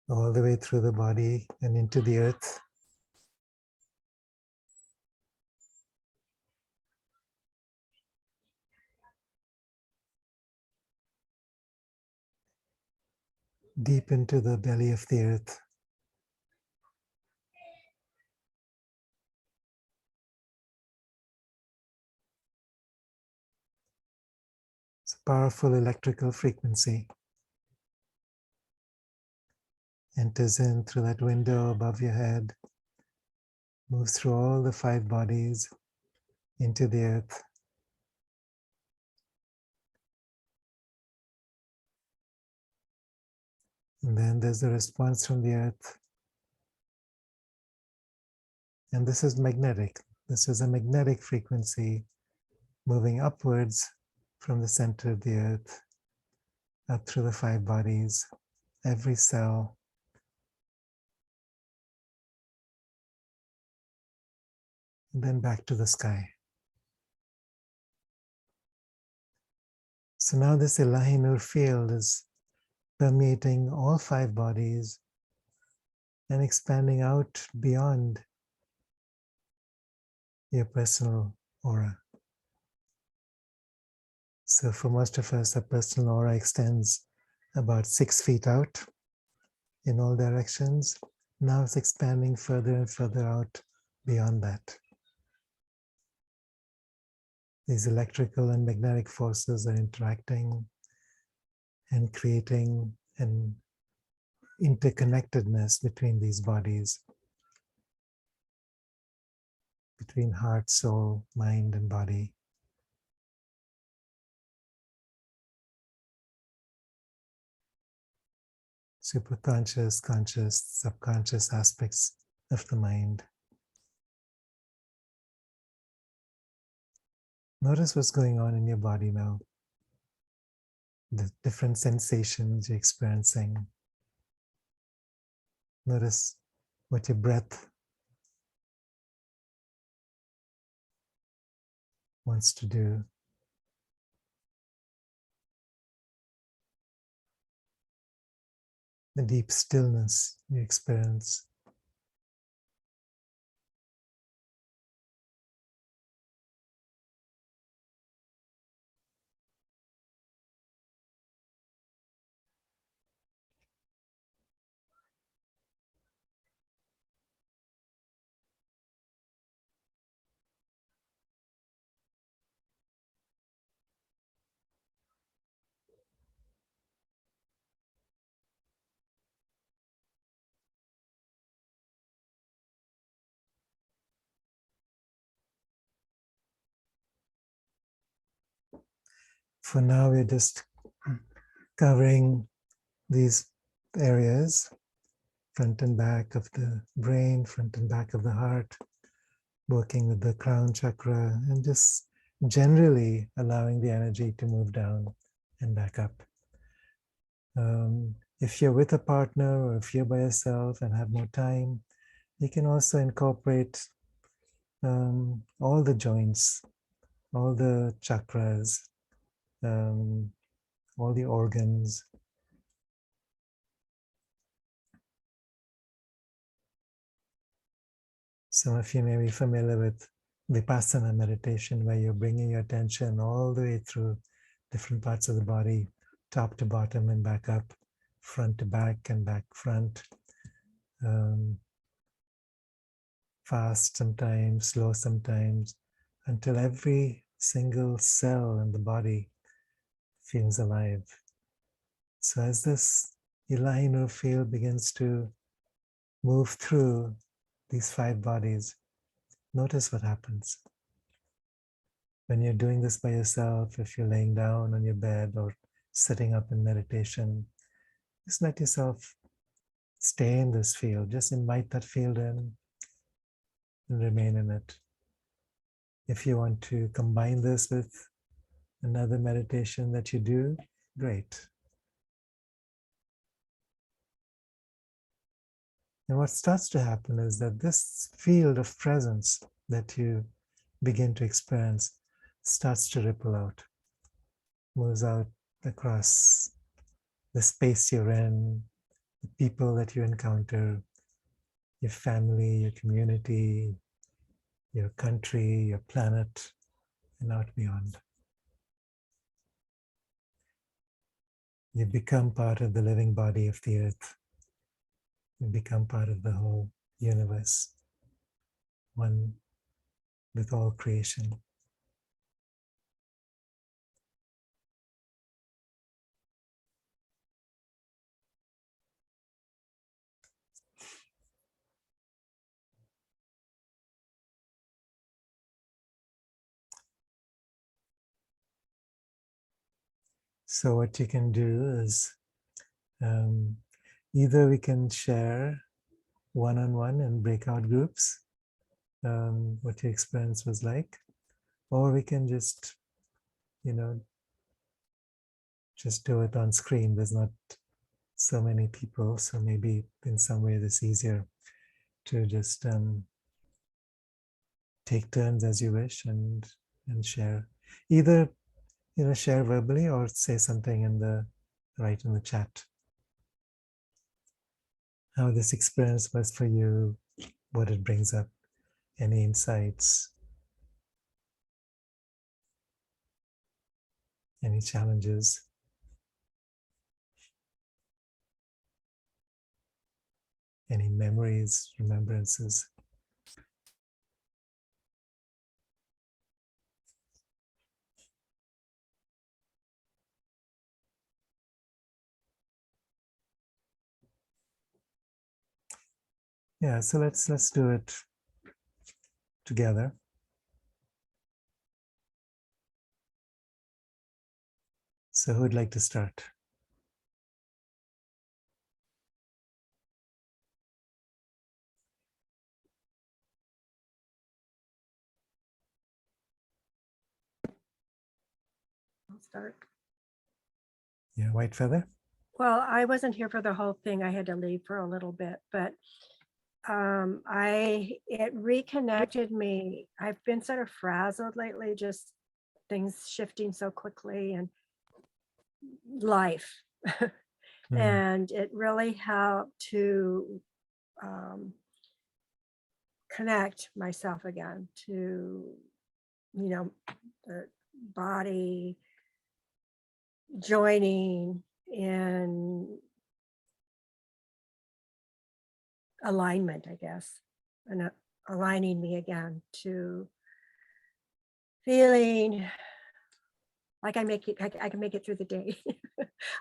All the way through the body and into the earth. Deep into the belly of the earth. It's a powerful electrical frequency. Enters in through that window above your head, moves through all the 5 bodies into the earth. And then there's a response from the earth. And this is magnetic. This is a magnetic frequency moving upwards from the center of the earth, up through the 5 bodies, every cell. And then back to the sky. So now this Illahinoor field is permeating all 5 bodies and expanding out beyond your personal aura. So for most of us, our personal aura extends about 6 feet out in all directions. Now it's expanding further and further out beyond that. These electrical and magnetic forces are interacting and creating and interconnectedness between these bodies, between heart, soul, mind, and body. Superconscious, conscious, subconscious aspects of the mind. Notice what's going on in your body now, the different sensations you're experiencing. Notice what your breath wants to do. The deep stillness you experience. For now, we're just covering these areas, front and back of the brain, front and back of the heart, working with the crown chakra, and just generally allowing the energy to move down and back up. If you're with a partner or if you're by yourself and have more time, you can also incorporate all the joints, all the chakras, all the organs. Some of you may be familiar with Vipassana meditation, where you're bringing your attention all the way through different parts of the body, top to bottom and back up, front to back and back front. Fast sometimes, slow sometimes, until every single cell in the body feels alive. So as this Illahinoor field begins to move through these 5 bodies, notice what happens. When you're doing this by yourself, if you're laying down on your bed or sitting up in meditation, just let yourself stay in this field. Just invite that field in and remain in it. If you want to combine this with another meditation that you do, great. And what starts to happen is that this field of presence that you begin to experience starts to ripple out, moves out across the space you're in, the people that you encounter, your family, your community, your country, your planet, and out beyond. You become part of the living body of the earth. You become part of the whole universe, one with all creation. So what you can do is either we can share one-on-one in breakout groups what your experience was like, or we can just, just do it on screen. There's not so many people, so maybe in some way it's easier to just take turns as you wish and share. Either share verbally or say something in the chat. How this experience was for you, what it brings up, any insights, any challenges. Any memories, remembrances. Yeah, so let's do it together. So who would like to start? I'll start. Yeah, White Feather. Well, I wasn't here for the whole thing. I had to leave for a little bit, but it reconnected me. I've been sort of frazzled lately, just things shifting so quickly and life. And it really helped to connect myself again to, the body joining in alignment, I guess, and aligning me again to feeling like I can make it through the day.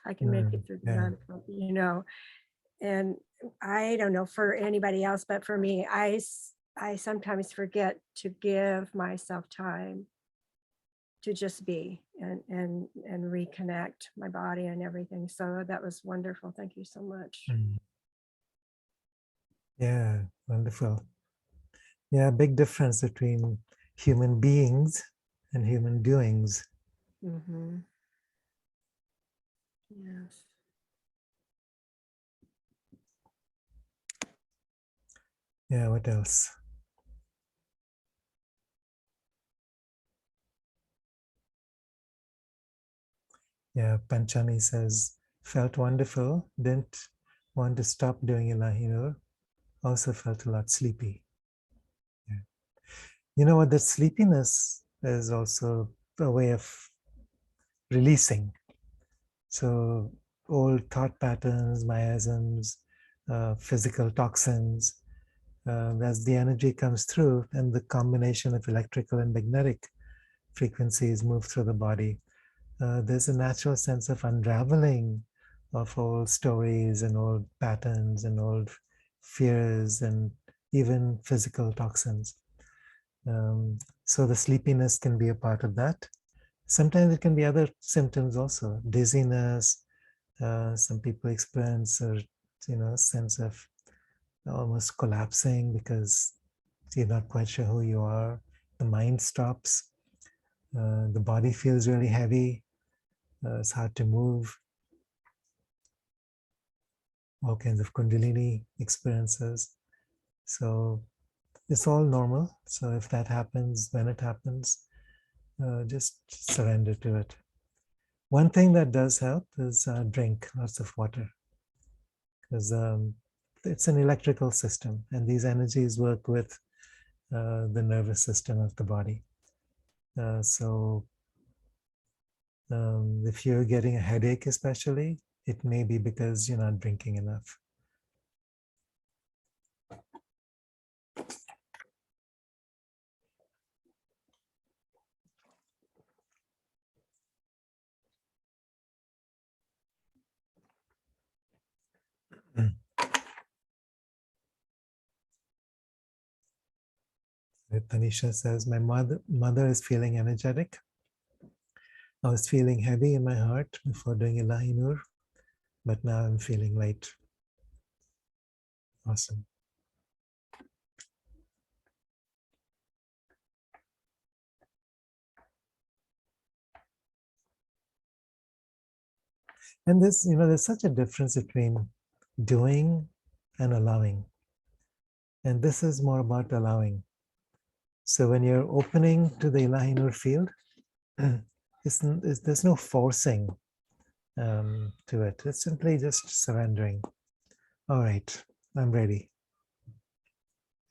I can make it through the night, and I don't know for anybody else, but for me, I sometimes forget to give myself time to just be and reconnect my body and everything. So that was wonderful. Thank you so much. Yeah, wonderful. Yeah, big difference between human beings and human doings. Mm-hmm. Yes. Yeah, what else? Yeah, Panchami says, felt wonderful, didn't want to stop doing Illahinoor, also felt a lot sleepy. Yeah. You know what, the sleepiness is also a way of releasing. So old thought patterns, miasms, physical toxins, as the energy comes through and the combination of electrical and magnetic frequencies move through the body, there's a natural sense of unraveling of old stories and old patterns and old fears and even physical toxins. So the sleepiness can be a part of that. Sometimes it can be other symptoms also, dizziness. Some people experience a sense of almost collapsing because you're not quite sure who you are. The mind stops. The body feels really heavy. It's hard to move. All kinds of Kundalini experiences. So it's all normal. So if that happens, when it happens, just surrender to it. One thing that does help is drink lots of water, because it's an electrical system and these energies work with the nervous system of the body. So if you're getting a headache especially, it may be because you're not drinking enough. Tanisha says, my mother is feeling energetic. I was feeling heavy in my heart before doing Illahinoor, but now I'm feeling light. Awesome. And this, there's such a difference between doing and allowing. And this is more about allowing. So when you're opening to the Illahinoor field, there's no forcing to it. It's simply just surrendering. All right, I'm ready.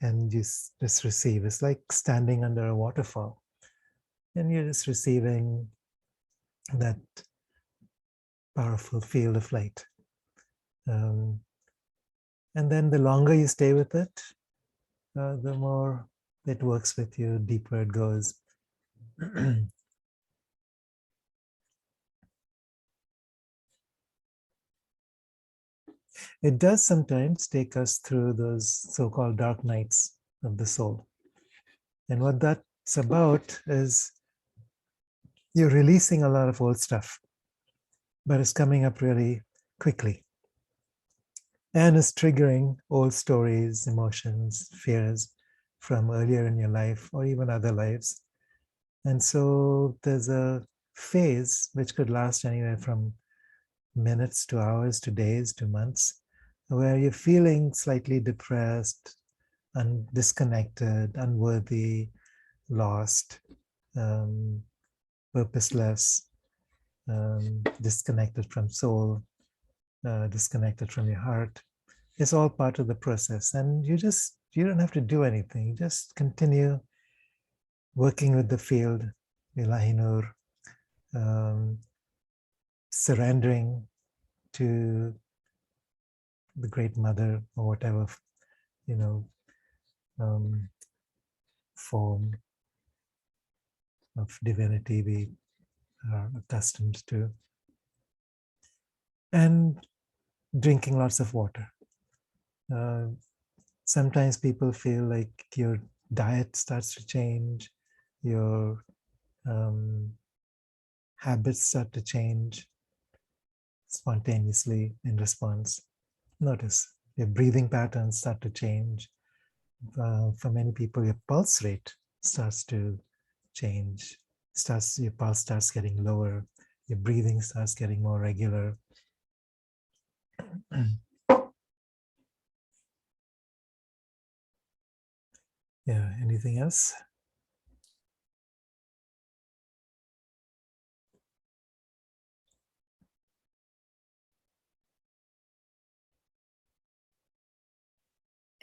And you just receive. It's like standing under a waterfall. And you're just receiving that powerful field of light. And then the longer you stay with it, the more it works with you, deeper it goes. It does sometimes take us through those so-called dark nights of the soul. And what that's about is you're releasing a lot of old stuff, but it's coming up really quickly. And it's triggering old stories, emotions, fears from earlier in your life or even other lives. And so there's a phase which could last anywhere from minutes to hours to days to months, where you're feeling slightly depressed and disconnected, unworthy, lost, purposeless, disconnected from soul, disconnected from your heart. It's all part of the process. And you don't have to do anything. You just continue working with the field, Illahinoor, surrendering to the Great Mother or whatever, form of divinity we are accustomed to. And drinking lots of water. Sometimes people feel like your diet starts to change, your habits start to change spontaneously in response. Notice your breathing patterns start to change. For many people, your pulse rate starts to change. Your pulse starts getting lower. Your breathing starts getting more regular. Yeah, anything else?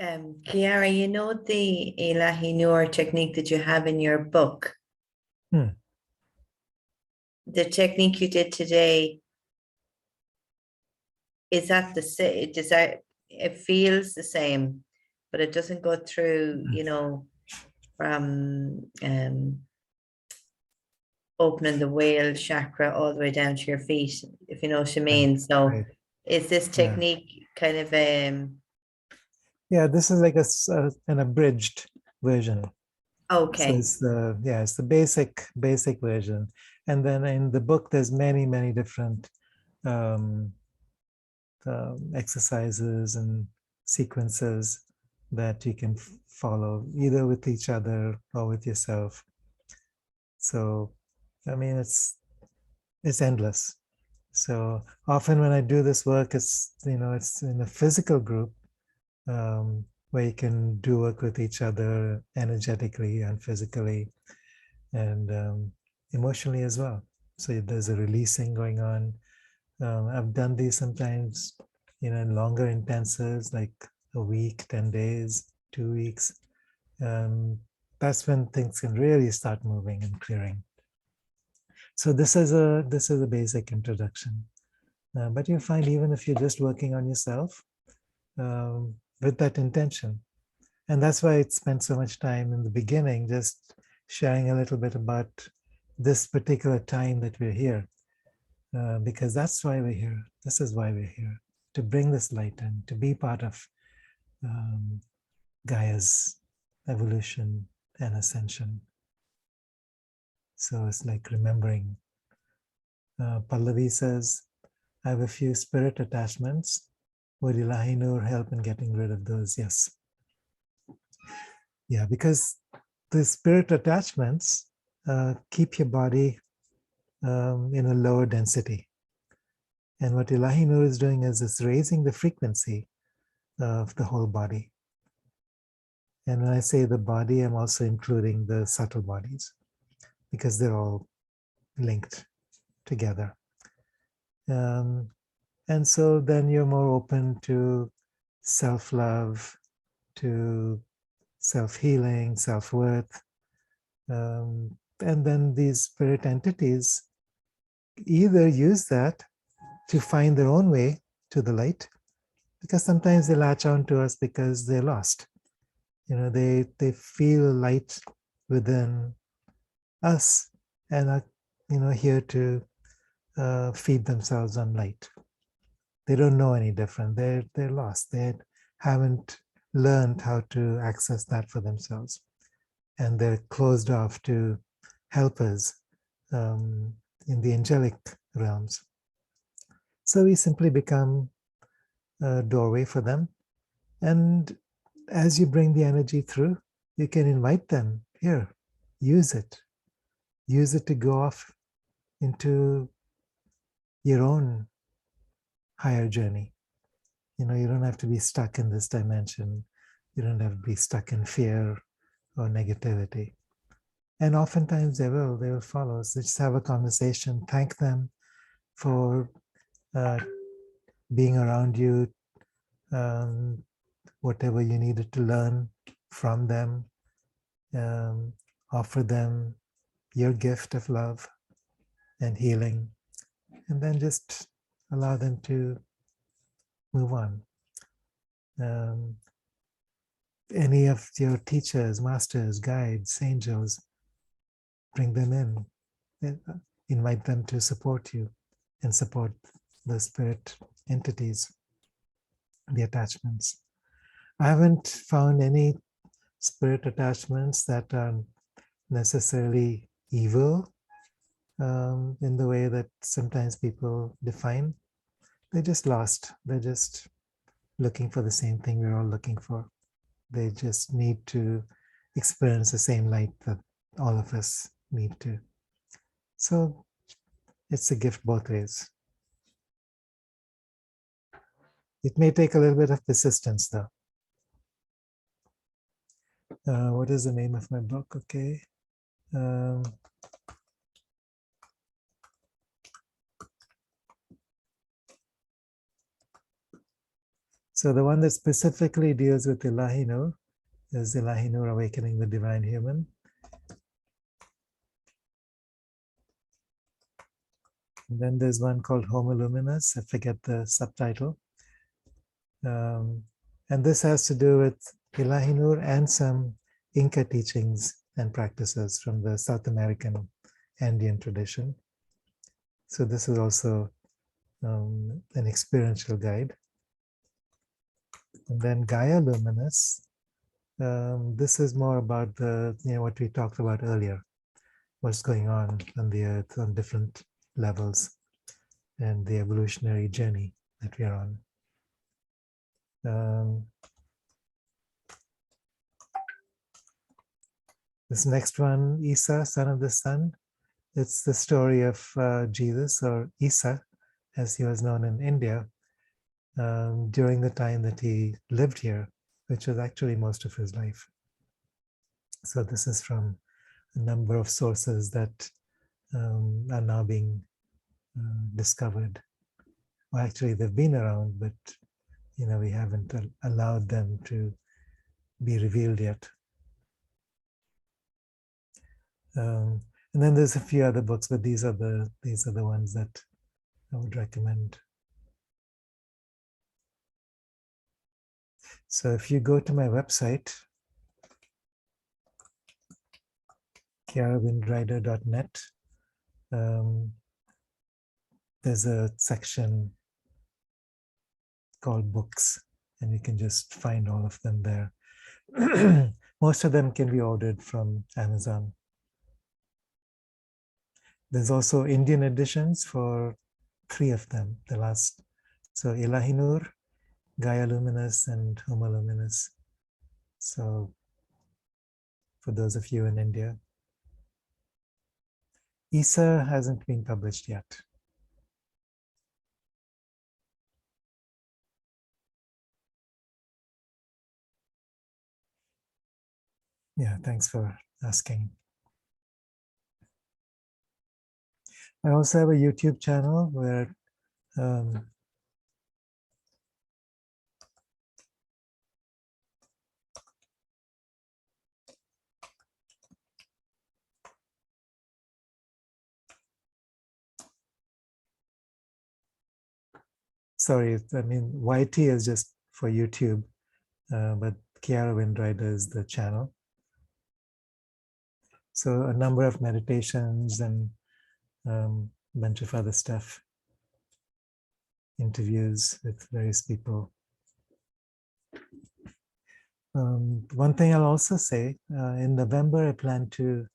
Kiara, you know the Illahinoor technique that you have in your book? Hmm. The technique you did today, is that the same? It feels the same, but it doesn't go through, from opening the whale chakra all the way down to your feet, if you know what I mean. So Right. is this technique kind of Yeah, this is like an abridged version. okay. So it's the basic version. And then in the book, there's many different exercises and sequences that you can follow either with each other or with yourself. So, I mean, it's endless. So often when I do this work, it's in a physical group where you can do work with each other energetically and physically and emotionally as well. So there's a releasing going on. I've done these sometimes, in longer intensives, like a week, 10 days, 2 weeks. That's when things can really start moving and clearing. So this is a basic introduction. But you'll find even if you're just working on yourself with that intention, and that's why I spent so much time in the beginning just sharing a little bit about this particular time that we're here, because that's why we're here. This is why we're here, to bring this light in, to be part of Gaia's evolution and ascension. So it's like remembering. Pallavi says, I have a few spirit attachments. Would Illahinoor help in getting rid of those? Yes. Yeah, because the spirit attachments keep your body in a lower density. And what Illahinoor is doing is it's raising the frequency of the whole body. And when I say the body, I'm also including the subtle bodies because they're all linked together. And so then you're more open to self-love, to self-healing, self-worth. And then these spirit entities either use that to find their own way to the light, because sometimes they latch on to us because they're lost. They feel light within us and are, here to feed themselves on light. They don't know any different. They're lost. They haven't learned how to access that for themselves. And they're closed off to helpers in the angelic realms. So we simply become a doorway for them. And as you bring the energy through, you can invite them here, use it. Use it to go off into your own higher journey. You know, you don't have to be stuck in this dimension. You don't have to be stuck in fear or negativity. And oftentimes they will follow. So just have a conversation, thank them for being around you, whatever you needed to learn from them, offer them your gift of love and healing, and then just allow them to move on. Any of your teachers, masters, guides, angels, bring them in, invite them to support you and support the spirit entities, the attachments. I haven't found any spirit attachments that are necessarily evil in the way that sometimes people define. They're just lost. They're just looking for the same thing we're all looking for. They just need to experience the same light that all of us need to. So it's a gift both ways. It may take a little bit of persistence though. What is the name of my book? Okay. So the one that specifically deals with Illahinoor is Illahinoor Awakening the Divine Human. And then there's one called Homo Luminous. I forget the subtitle. And this has to do with Illahinoor and some Inca teachings and practices from the South American Andean tradition. So this is also an experiential guide. And then Gaia Luminous, this is more about the, what we talked about earlier, what's going on the earth on different levels and the evolutionary journey that we are on. This next one, Isa, son of the sun, it's the story of Jesus, or Isa, as he was known in India, during the time that he lived here, which was actually most of his life. So this is from a number of sources that are now being discovered. Well, actually, they've been around, but we haven't allowed them to be revealed yet. And then there's a few other books, but these are the ones that I would recommend. So if you go to my website, kiarawindrider.net, there's a section called books, and you can just find all of them there. Most of them can be ordered from Amazon. There's also Indian editions for 3 of them, the last. So Illahinoor, Gaia Luminous, and Homo Luminous. So for those of you in India. Isa hasn't been published yet. Yeah, thanks for asking. I also have a YouTube channel where sorry, I mean, YT is just for YouTube, but Kiara Windrider is the channel. So a number of meditations and a bunch of other stuff. interviews with various people. One thing I'll also say, in November, I plan to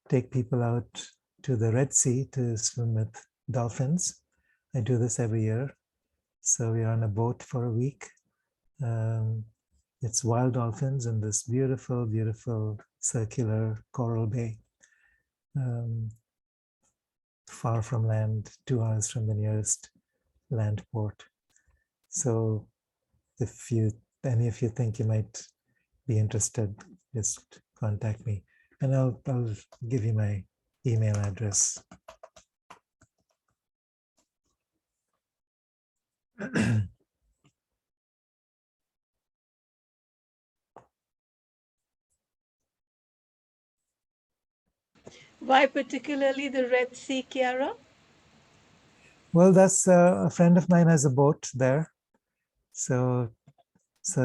take people out to the Red Sea to swim with dolphins. I do this every year. So we're on a boat for a week. It's wild dolphins in this beautiful, beautiful circular coral bay, far from land, 2 hours from the nearest land port. So if any of you think you might be interested, just contact me, and I'll give you my email address. Why particularly the Red Sea, Kiara? Well, that's a friend of mine has a boat there, so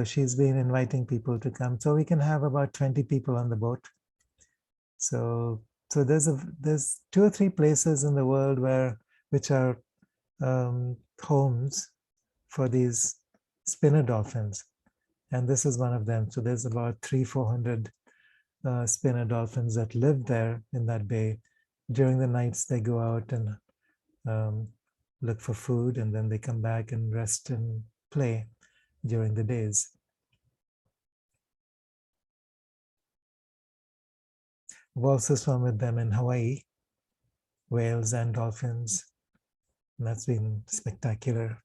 she's been inviting people to come, so we can have about 20 people on the boat. So there's 2 or 3 places in the world which are homes for these spinner dolphins, and this is one of them. So there's about 300-400 spinner dolphins that live there in that bay. During the nights, they go out and look for food, and then they come back and rest and play during the days. I've also swum with them in Hawaii, whales and dolphins, and that's been spectacular.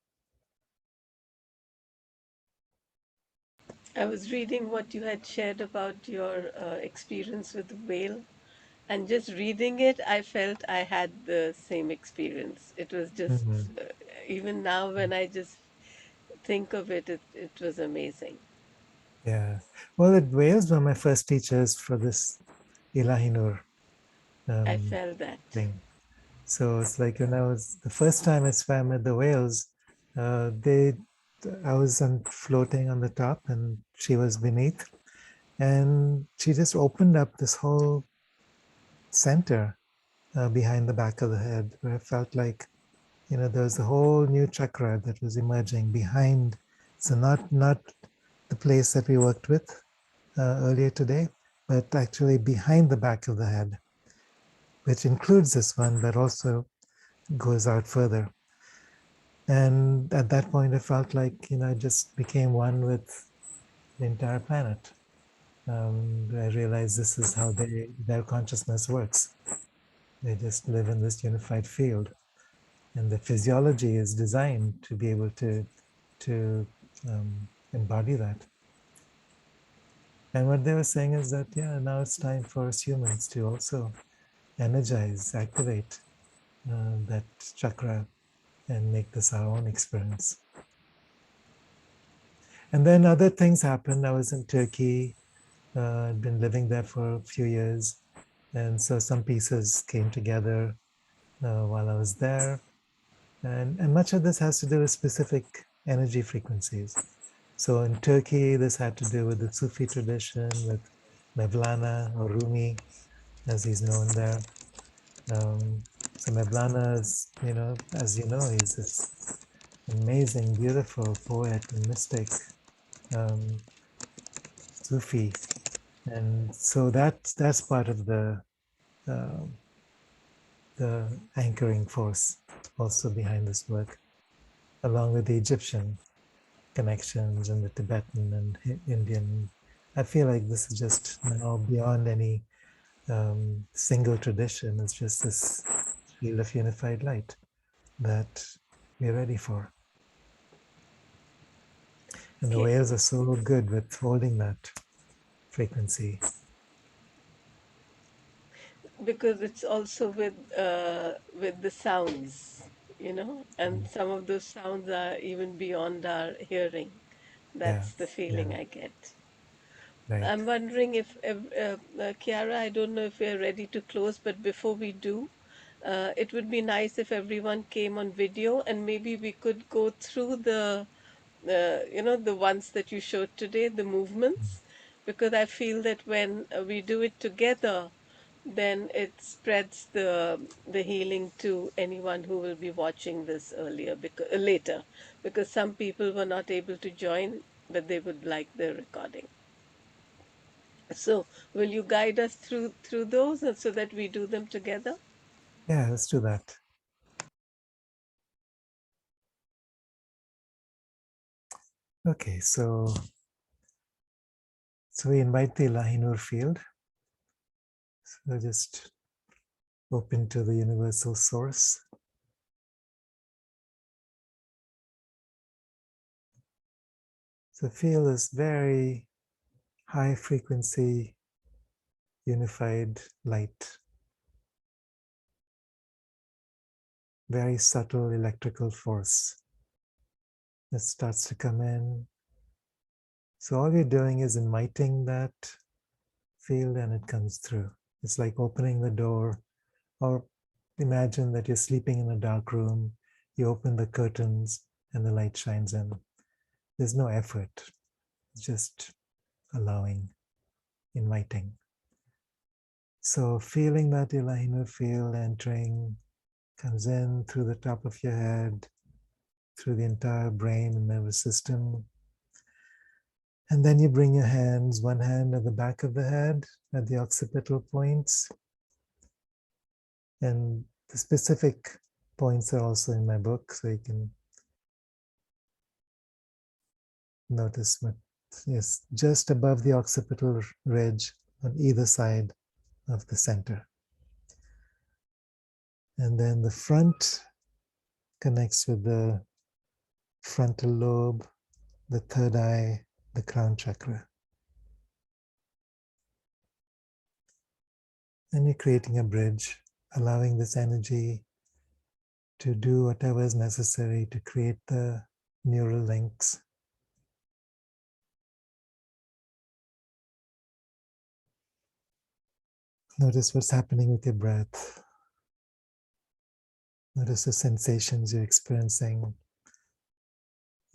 I was reading what you had shared about your experience with the whale, and just reading it, I felt I had the same experience. It was just, even now when I just think of it, it was amazing. Yeah. Well, whales were my first teachers for this Illahinoor I felt that. thing. So it's like when the first time I swam with the whales, I was floating on the top and she was beneath, and she just opened up this whole center behind the back of the head, where I felt like, there was a whole new chakra that was emerging behind. So not the place that we worked with earlier today, but actually behind the back of the head, which includes this one, but also goes out further. And at that point, I felt like, I just became one with the entire planet. I realized this is how their consciousness works. They just live in this unified field. And the physiology is designed to be able to embody that. And what they were saying is that, now it's time for us humans to also energize, activate that chakra and make this our own experience. And then other things happened. I was in Turkey. I'd been living there for a few years. And so some pieces came together while I was there. And much of this has to do with specific energy frequencies. So in Turkey, this had to do with the Sufi tradition, with Mevlana or Rumi, as he's known there. So Mevlana is, as you know, he's this amazing, beautiful poet and mystic, Sufi. And so that's part of the anchoring force also behind this work, along with the Egyptian connections and the Tibetan and Indian. I feel like this is just now beyond any single tradition. It's just this field of unified light that we're ready for. And the whales are so good with holding that frequency. Because it's also with the sounds, and some of those sounds are even beyond our hearing. That's the feeling I get. Right. I'm wondering if, Kiara, I don't know if we're ready to close, but before we do, it would be nice if everyone came on video and maybe we could go through the ones that you showed today, the movements, because I feel that when we do it together, then it spreads the healing to anyone who will be watching this later, because some people were not able to join, but they would like the recording. So will you guide us through those, and so that we do them together? Yeah, let's do that. Okay, so we invite the Illahinoor field. So just open to the universal source. So feel this very high frequency, unified light. Very subtle electrical force that starts to come in. So all you're doing is inviting that field and it comes through. It's like opening the door, or imagine that you're sleeping in a dark room, you open the curtains and the light shines in. There's no effort, it's just allowing, inviting. So feeling that Illahinoor field entering, comes in through the top of your head, through the entire brain and nervous system. And then you bring your hands, one hand at the back of the head, at the occipital points. And the specific points are also in my book, so you can notice what is just above the occipital ridge on either side of the center. And then the front connects with the frontal lobe, the third eye, the crown chakra. And you're creating a bridge, allowing this energy to do whatever is necessary to create the neural links. Notice what's happening with your breath. Notice the sensations you're experiencing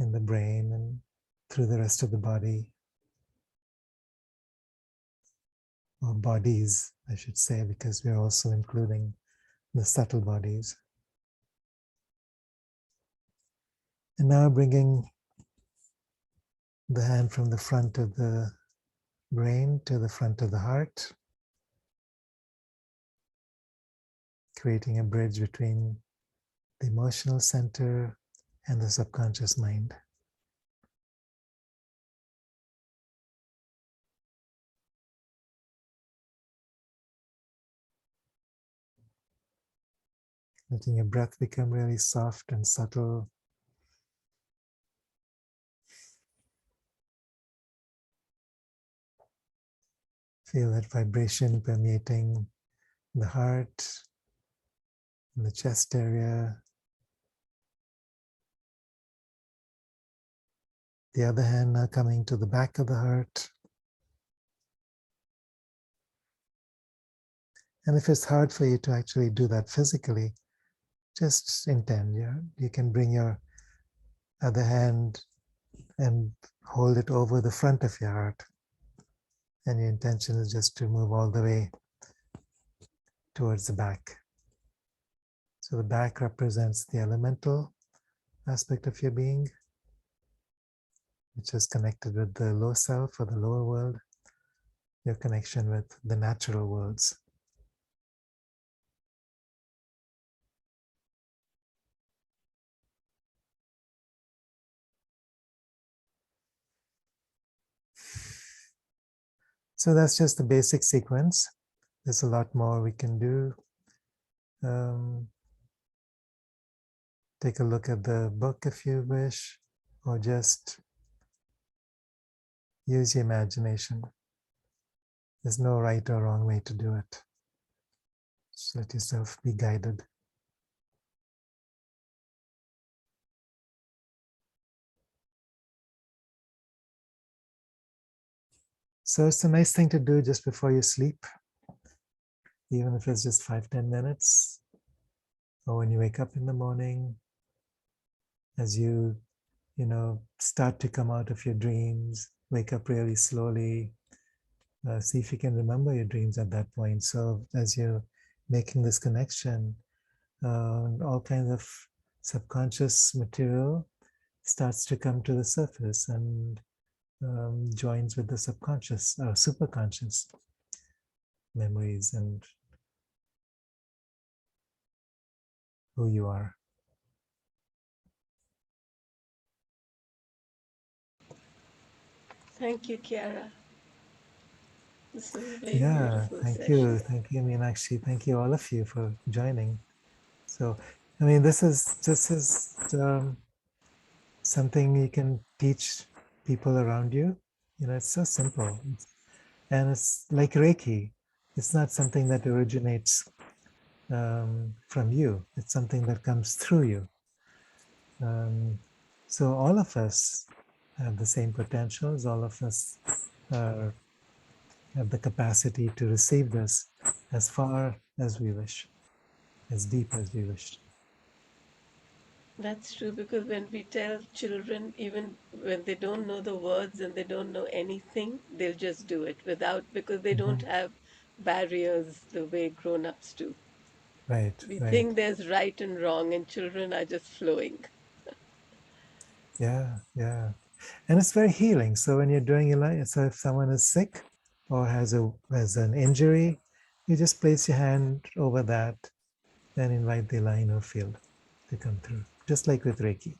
in the brain and through the rest of the body. Or bodies, I should say, because we're also including the subtle bodies. And now bringing the hand from the front of the brain to the front of the heart, creating a bridge between the emotional center and the subconscious mind. Letting your breath become really soft and subtle. Feel that vibration permeating the heart and the chest area. The other hand now coming to the back of the heart. And if it's hard for you to actually do that physically, just intend. You can bring your other hand and hold it over the front of your heart. And your intention is just to move all the way towards the back. So the back represents the elemental aspect of your being, which is connected with the low self or the lower world, your connection with the natural worlds. So that's just the basic sequence. There's a lot more we can do. Take a look at the book if you wish, or just use your imagination. There's no right or wrong way to do it. Just let yourself be guided. So it's a nice thing to do just before you sleep, even if it's just 5-10 minutes, or when you wake up in the morning, as you start to come out of your dreams, wake up really slowly, See if you can remember your dreams at that point. So as you're making this connection, all kinds of subconscious material starts to come to the surface and joins with the subconscious or superconscious memories and who you are. Thank you, Kiara. This was a very Yeah, beautiful thank session. you. Thank you, Meenakshi. Thank you, all of you, for joining. So, I mean, this is something you can teach people around you. You know, it's so simple. And it's like Reiki. It's not something that originates from you. It's something that comes through you. So all of us have the same potentials. All of us have the capacity to receive this as far as we wish, as deep as we wish. That's true, because when we tell children, even when they don't know the words and they don't know anything, they'll just do it because they don't have barriers the way grown-ups do. Right, We right. think there's right and wrong, and children are just flowing. Yeah, yeah. And it's very healing. So when you're doing Illahinoor, so if someone is sick or has an injury, you just place your hand over that and invite the Illahinoor field to come through, just like with Reiki.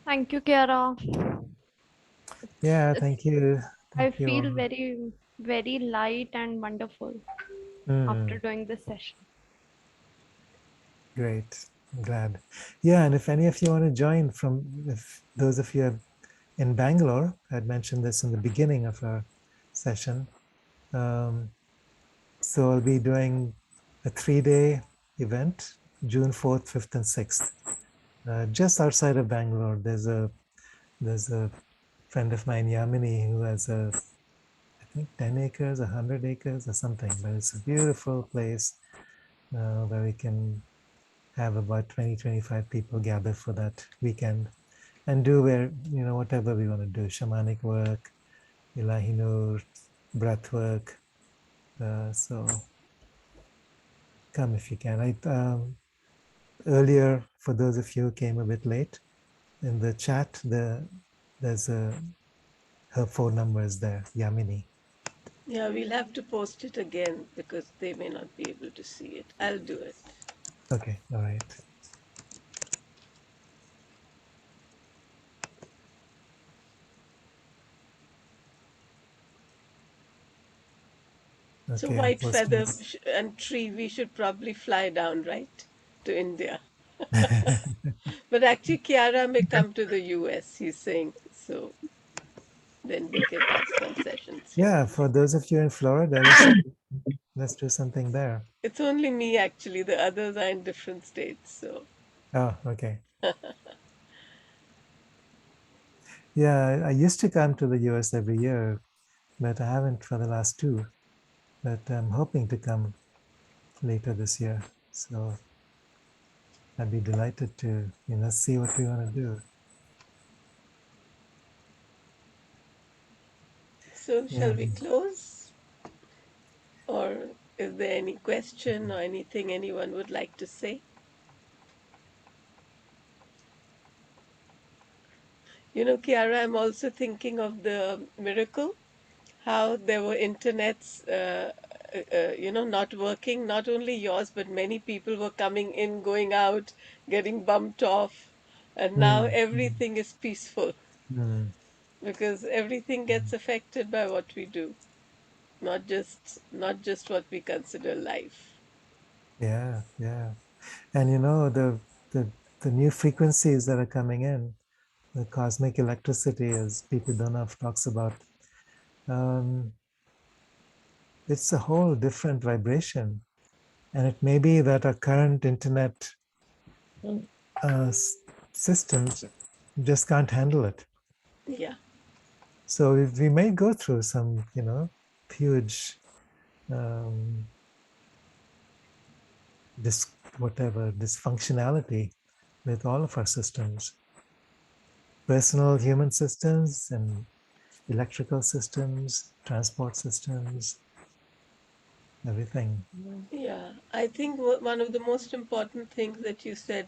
Thank you, Kiara. Yeah, thank you. I Thank you feel all. very, very light and wonderful after doing this session. Great. I'm glad. Yeah, and if any of you want to join if those of you are in Bangalore, I'd mentioned this in the beginning of our session. So I'll be doing a 3-day event, June 4th, 5th, and 6th. Just outside of Bangalore, there's a friend of mine, Yamini, who has I think 10 acres, 100 acres or something, but it's a beautiful place where we can have about 20-25 people gather for that weekend and do whatever we want to do, shamanic work, Illahinoor, breath work. So come if you can. Earlier, for those of you who came a bit late, in the chat, there's her phone number is there, Yamini. Yeah, we'll have to post it again because they may not be able to see it. I'll do it. Okay, all right. So Okay, I'm white posting feather this. and tree, we should probably fly down, right, to India. But actually, Kiara may come to the US, he's saying. So then we can have some sessions here. Yeah, for those of you in Florida, let's do something there. It's only me, actually. The others are in different states. So Oh, okay. Yeah, I used to come to the US every year, but I haven't for the last 2. But I'm hoping to come later this year. So I'd be delighted to, see what we want to do. shall Yeah. we close? Or is there any question or anything anyone would like to say? Kiara, I'm also thinking of the miracle, how there were internets, not working, not only yours, but many people were coming in, going out, getting bumped off. And now everything is peaceful because everything gets affected by what we do, not just what we consider life. Yeah, yeah. And the new frequencies that are coming in, the cosmic electricity, as P.P. Donoff talks about, it's a whole different vibration. And it may be that our current internet systems just can't handle it. Yeah. So we may go through some, huge dysfunctionality with all of our systems, personal human systems and electrical systems, transport systems, everything. Yeah, I think one of the most important things that you said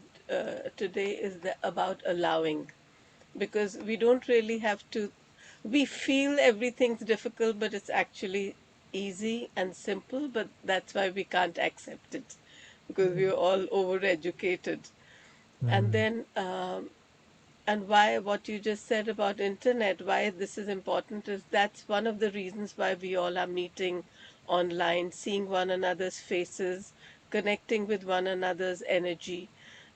today is about allowing, because we don't really have to. We feel everything's difficult, but it's actually easy and simple, but that's why we can't accept it, because we're all overeducated. And Mm, then and why what you just said about internet, why this is important, is that's one of the reasons why we all are meeting online, seeing one another's faces, connecting with one another's energy,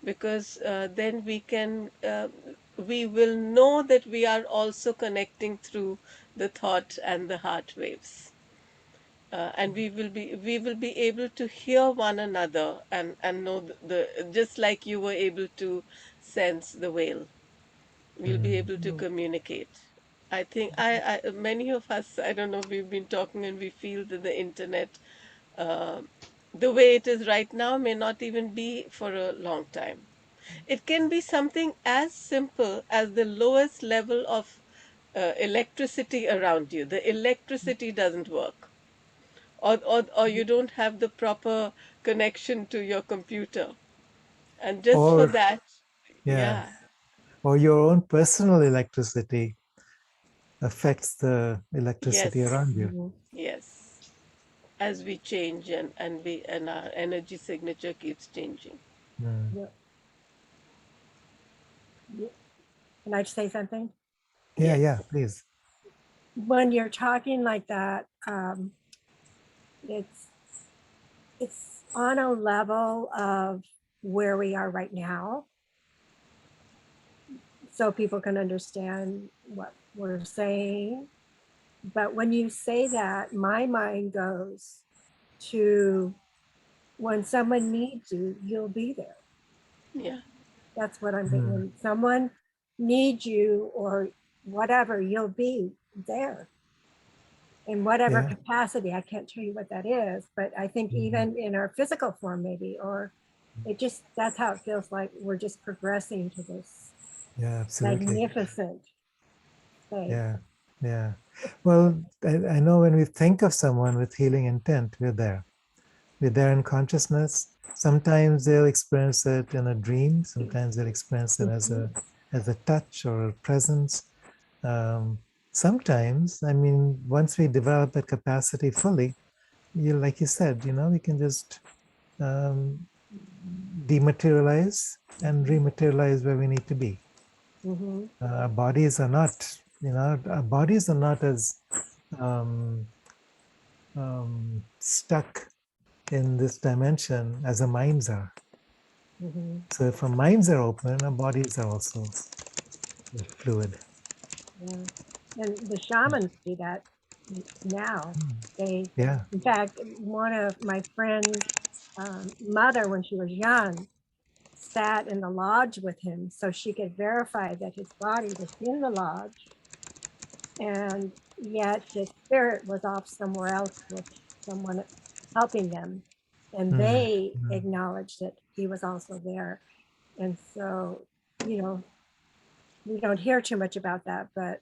because then we will know that we are also connecting through the thought and the heart waves. And we will be able to hear one another, and know the just like you were able to sense the whale, we'll be mm, able to communicate. I think I many of us, I don't know, we've been talking and we feel that the internet, uh, the way it is right now, may not even be for a long time. It can be something as simple as the lowest level of electricity around you. The electricity doesn't work, or you don't have the proper connection to your computer. And just for or that, yeah, yeah, or your own personal electricity affects the electricity around yes, you. yes. As we change, and our energy signature keeps changing. Mm. Yeah. Yeah. Can I say something? Yeah, yeah, Yes. please. When you're talking like that, it's it's on a level of where we are right now, so people can understand what we're saying. But when you say that, my mind goes to when someone needs you, you'll be there. Yeah. That's what I'm thinking. Mm. When someone needs you or whatever, you'll be there in whatever Yeah. capacity. I can't tell you what that is, but I think Mm. even in our physical form, maybe, or it just, that's how it feels like we're just progressing to this Yeah, absolutely. magnificent state. Yeah, yeah. Well, I know when we think of someone with healing intent, we're there. We're there in consciousness. Sometimes they'll experience it in a dream. Sometimes they'll experience it Mhm. as a touch or a presence. Um, Sometimes, I mean, once we develop that capacity fully, like you said, we can just um, dematerialize and rematerialize where we need to be. Mhm. Our bodies are not, our bodies are not as um, stuck in this dimension as our minds are. Mhm. So if our minds are open, our bodies are also fluid. Yeah. And the shamans do that now. They, Yeah. in fact, one of my friend's mother, when she was young, sat in the lodge with him so she could verify that his body was in the lodge, and yet his spirit was off somewhere else with someone helping them. And Mm, they mm, acknowledged that he was also there. And so, you know, we don't hear too much about that, but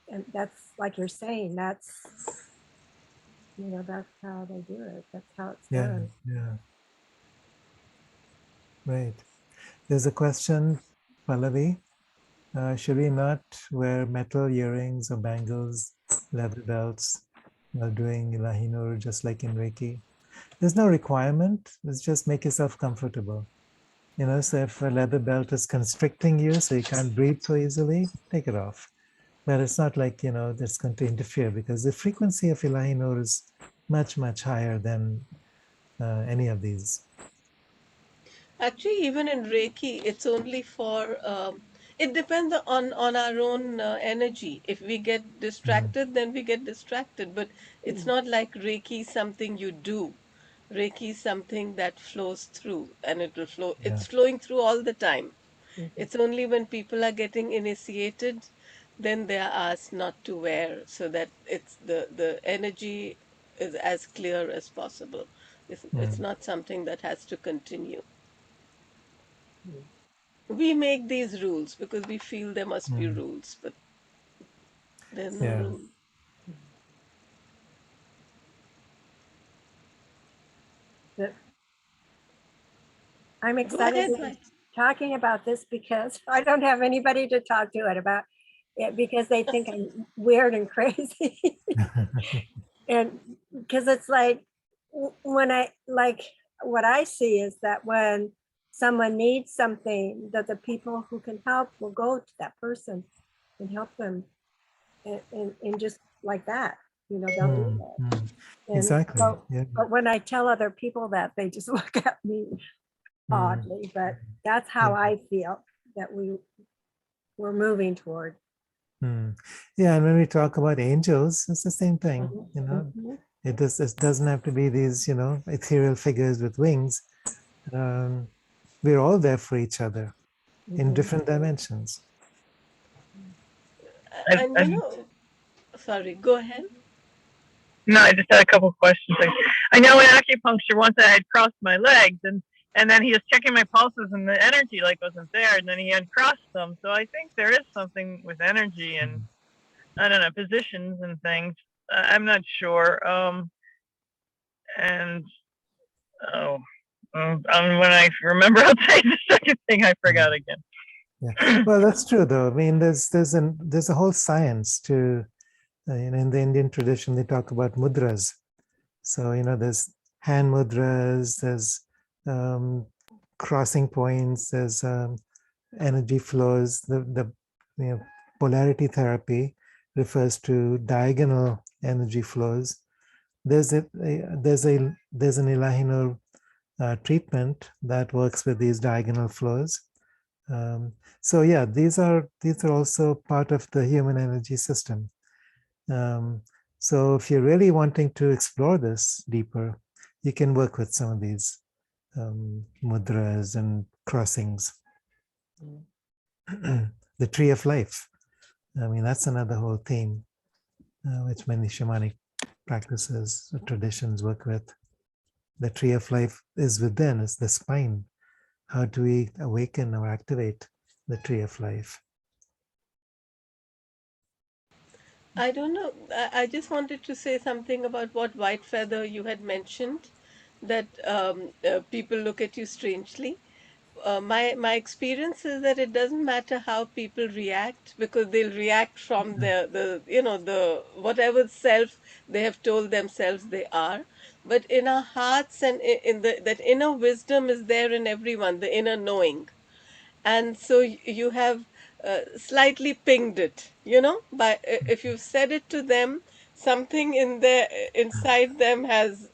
and that's like you're saying, that's how they do it. That's how it's yeah, done. yeah, right. There's a question, Pallavi. Should we not wear metal earrings or bangles, leather belts while doing Illahinoor, just like in Reiki? There's no requirement. It's just make yourself comfortable. So if a leather belt is constricting you so you can't breathe so easily, take it off. But it's not like, that's going to interfere, because the frequency of Illahinoor is much, much higher than any of these. Actually, even in Reiki, it's only for, it depends on our own energy. If we get Mm, distracted, then we get distracted. But it's Mm, not like Reiki is something you do. Reiki is something that flows through, and it will flow. yeah. It's flowing through all the time. mhm, It's only when people are getting initiated, then they are asked not to wear, so that the energy is as clear as possible. It's Mm, not something that has to continue. mm. we make these rules because we feel there must be rules, but there's no Yeah. rule. But I'm Go excited ahead, to be Mike. talking about this because I don't have anybody to talk to it about it because they think I'm weird and crazy. And because it's like when I like what I see is that when someone needs something, that the people who can help will go to that person and help them, and just like that, you know, they'll do that. And Exactly. so, Yeah. but when I tell other people that, they just look at me oddly. But that's how I feel that we're moving toward. Yeah, and when we talk about angels, it's the same thing. You know, it doesn't have to be these, you know, ethereal figures with wings. We're all there for each other in different dimensions. And you know, sorry, go ahead. No, I just had a couple of questions. I know in acupuncture once I had crossed my legs and then he was checking my pulses and the energy like wasn't there and then he uncrossed them. So I think there is something with energy and I don't know, positions and things. I'm not sure. And when I remember I'll say the second thing I forgot again. Yeah, well, that's true though. I mean, there's a whole science to in the Indian tradition. They talk about mudras. So you know, there's hand mudras, there's crossing points, there's energy flows. The you know, polarity therapy refers to diagonal energy flows. There's an Illahinoor treatment that works with these diagonal flows. So yeah, these are also part of the human energy system. So if you're really wanting to explore this deeper, you can work with some of these mudras and crossings. The tree of life. I mean, that's another whole theme, which many shamanic practices, traditions work with. The tree of life is within, is the spine. How do we awaken or activate the tree of life? I don't know. I just wanted to say something about what white feather you had mentioned, that people look at you strangely. My experience is that it doesn't matter how people react because they'll react from the you know the whatever self they have told themselves they are. But in our hearts and in the that inner wisdom is there in everyone, the inner knowing, and so you have slightly pinged it, you know, by if you've said it to them, something in there inside them has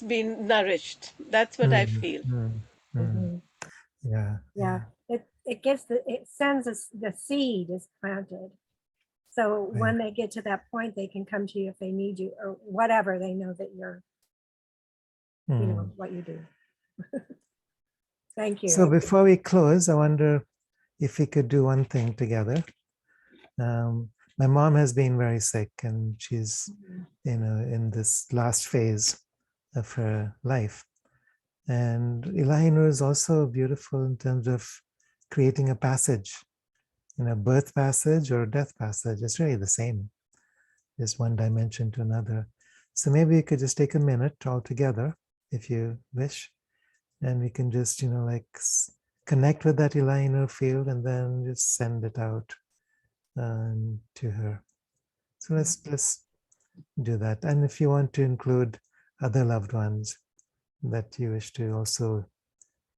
been nourished. That's what I feel. Yeah, Yeah, it gives it sends us the seed is planted. So when they get to that point, they can come to you if they need you or whatever. They know that you're, you know, what you do. Thank you. So before we close, I wonder if we could do one thing together. My mom has been very sick and she's, you know, in this last phase of her life. And Illahinoor is also beautiful in terms of creating a passage, you know, birth passage or death passage. It's really the same, just one dimension to another. So maybe you could just take a minute all together if you wish, and we can just, you know, like connect with that Illahinoor field and then just send it out to her. So let's do that. And if you want to include other loved ones that you wish to also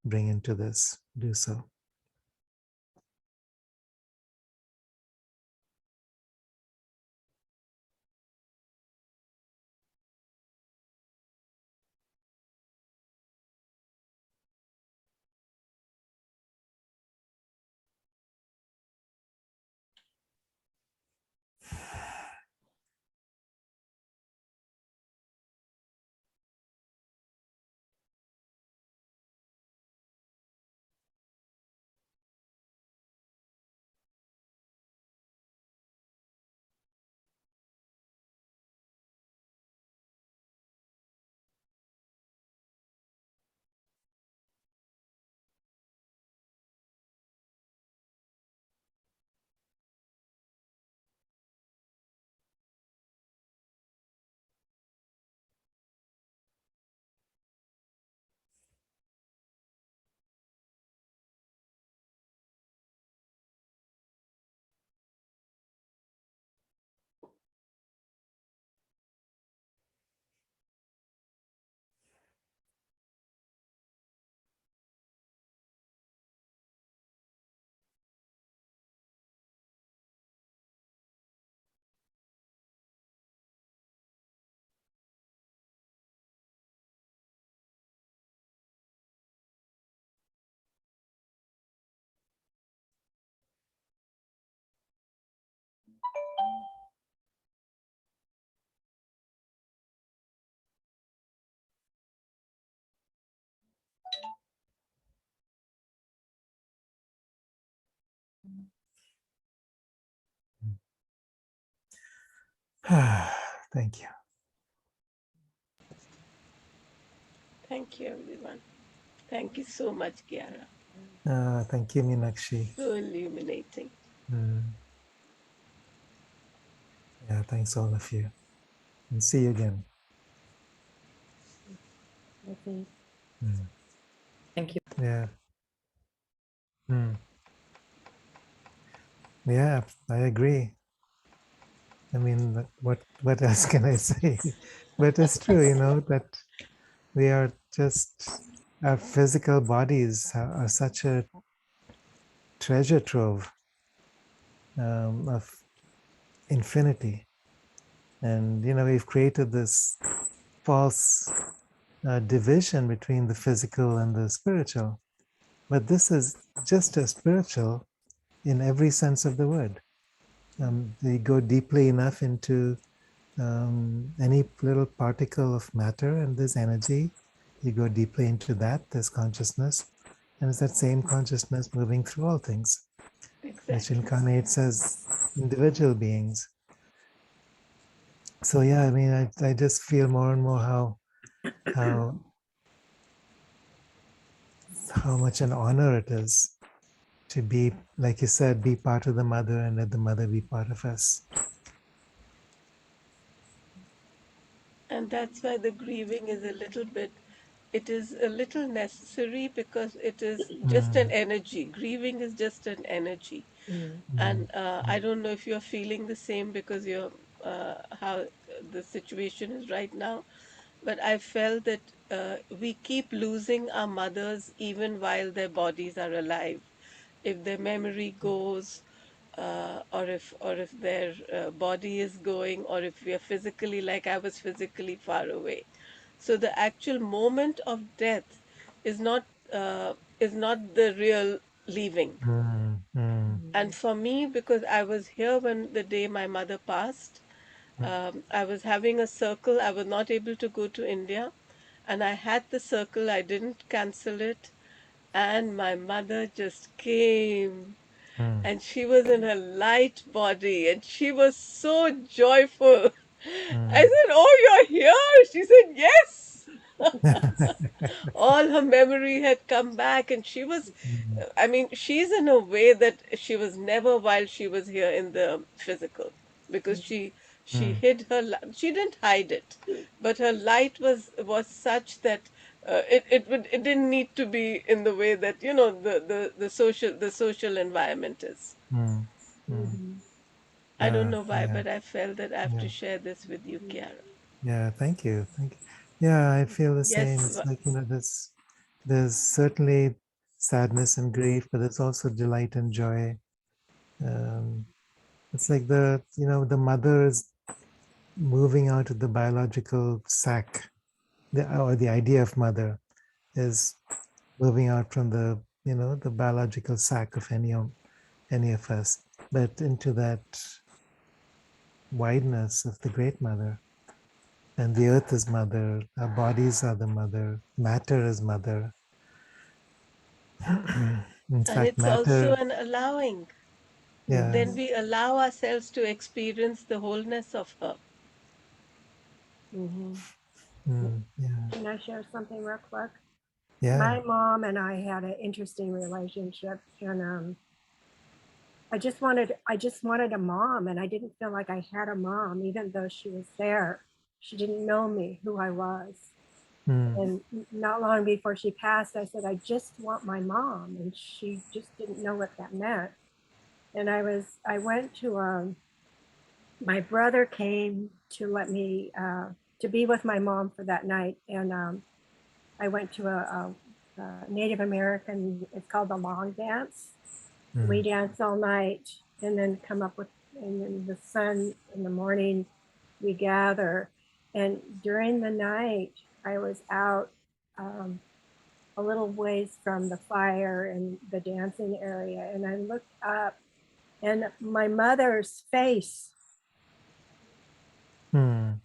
bring into this, do so. Thank you. Thank you, everyone. Thank you so much, Kiara. Thank you, Meenakshi. So illuminating. Yeah, thanks all of you. And see you again. I think. Thank you. Yeah. Yeah, I agree. I mean, what else can I say? But it's true, that we are just, our physical bodies are such a treasure trove of infinity. And, we've created this false division between the physical and the spiritual. But this is just as spiritual in every sense of the word. They go deeply enough into any little particle of matter, and there's energy. You go deeply into that, there's consciousness, and it's that same consciousness moving through all things, which Exactly. incarnates as individual beings. So yeah, I mean, I just feel more and more how much an honor it is to be, like you said, be part of the mother and let the mother be part of us. And that's why the grieving is it is a little necessary, because it is just an energy. Grieving is just an energy. And I don't know if you're feeling the same, because you're how the situation is right now. But I felt that we keep losing our mothers even while their bodies are alive. If their memory goes, or if their body is going, or if we are physically, like I was physically far away. So the actual moment of death is not the real leaving. And for me, because I was here when the day my mother passed, I was having a circle. I was not able to go to India, and I had the circle. I didn't cancel it, and my mother just came, and she was in her light body, and she was so joyful. I said, "Oh, you're here?" She said, "Yes." All her memory had come back, and she was, I mean, she's in a way that she was never while she was here in the physical, because she hid she didn't hide it, but her light was such that it didn't need to be in the way that the social environment is. I don't Yeah, know why, yeah, but I felt that I have to yeah, share this with you, Kiara. yeah. Thank you, thank you. Yeah, I feel the same. Yes, It's like there's certainly sadness and grief, but there's also delight and joy. Um, it's like the mother is moving out of the biological sac, or the idea of mother is moving out from the biological sac of any of us, but into that wideness of the great mother. And the earth is mother, our bodies are the mother, matter is mother. In and fact, it's also matter, an allowing. yeah, Then we allow ourselves to experience the wholeness of her. yeah, Can I share something real quick? yeah. My mom and I had an interesting relationship, and I just wanted a mom, and I didn't feel like I had a mom, even though she was there. She didn't know me, who I was. And not long before she passed, I said, I just want my mom. And she just didn't know what that meant. And I went to, my brother came to let me, to be with my mom for that night. And I went to a Native American, it's called the long dance. We dance all night and then and then the sun in the morning, we gather. And during the night, I was out a little ways from the fire and the dancing area. And I looked up, and my mother's face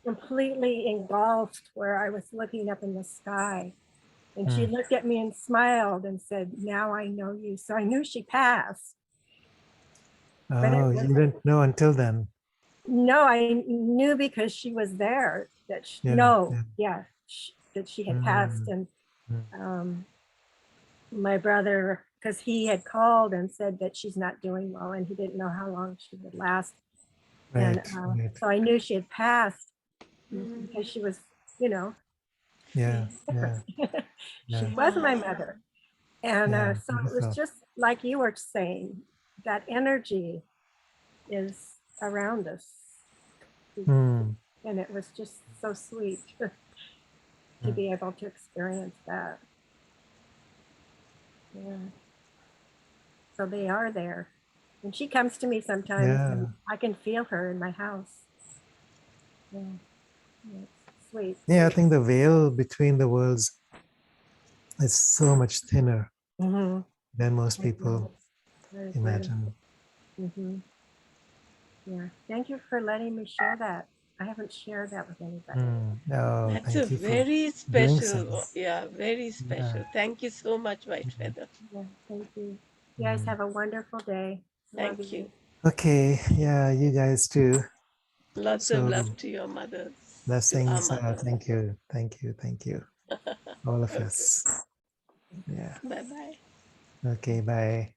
completely engulfed where I was looking up in the sky. And she looked at me and smiled and said, now I know you. So I knew she passed. But Oh, you didn't know until then. No, I knew because she was there that that she had passed, and my brother, because he had called and said that she's not doing well and he didn't know how long she would last. Right, And right. so I knew she had passed because she was, Yeah, yeah, she yeah. was my mother. And Yeah, so it was beautiful. just like you were saying, that energy is around us. Mm, And it was just so sweet to be able to experience that. Yeah. So they are there. And she comes to me sometimes yeah. and I can feel her in my house. Yeah. Yeah, it's sweet. Yeah, I think the veil between the worlds is so much thinner Mm-hmm. than most people imagine. Mm-hmm. Yeah. Thank you for letting me share that. I haven't shared that with anybody. No, That's a thank you for very doing so. special, yeah, very special. Thank you so much, White Feather. Yeah, thank you. You guys have a wonderful day. Love Thank you. Okay, yeah, you guys too. Lots of So love to your mothers, to our blessings. mother. Thank you, thank you, thank you, all of Okay. us. Yeah. Bye bye. Okay. Bye.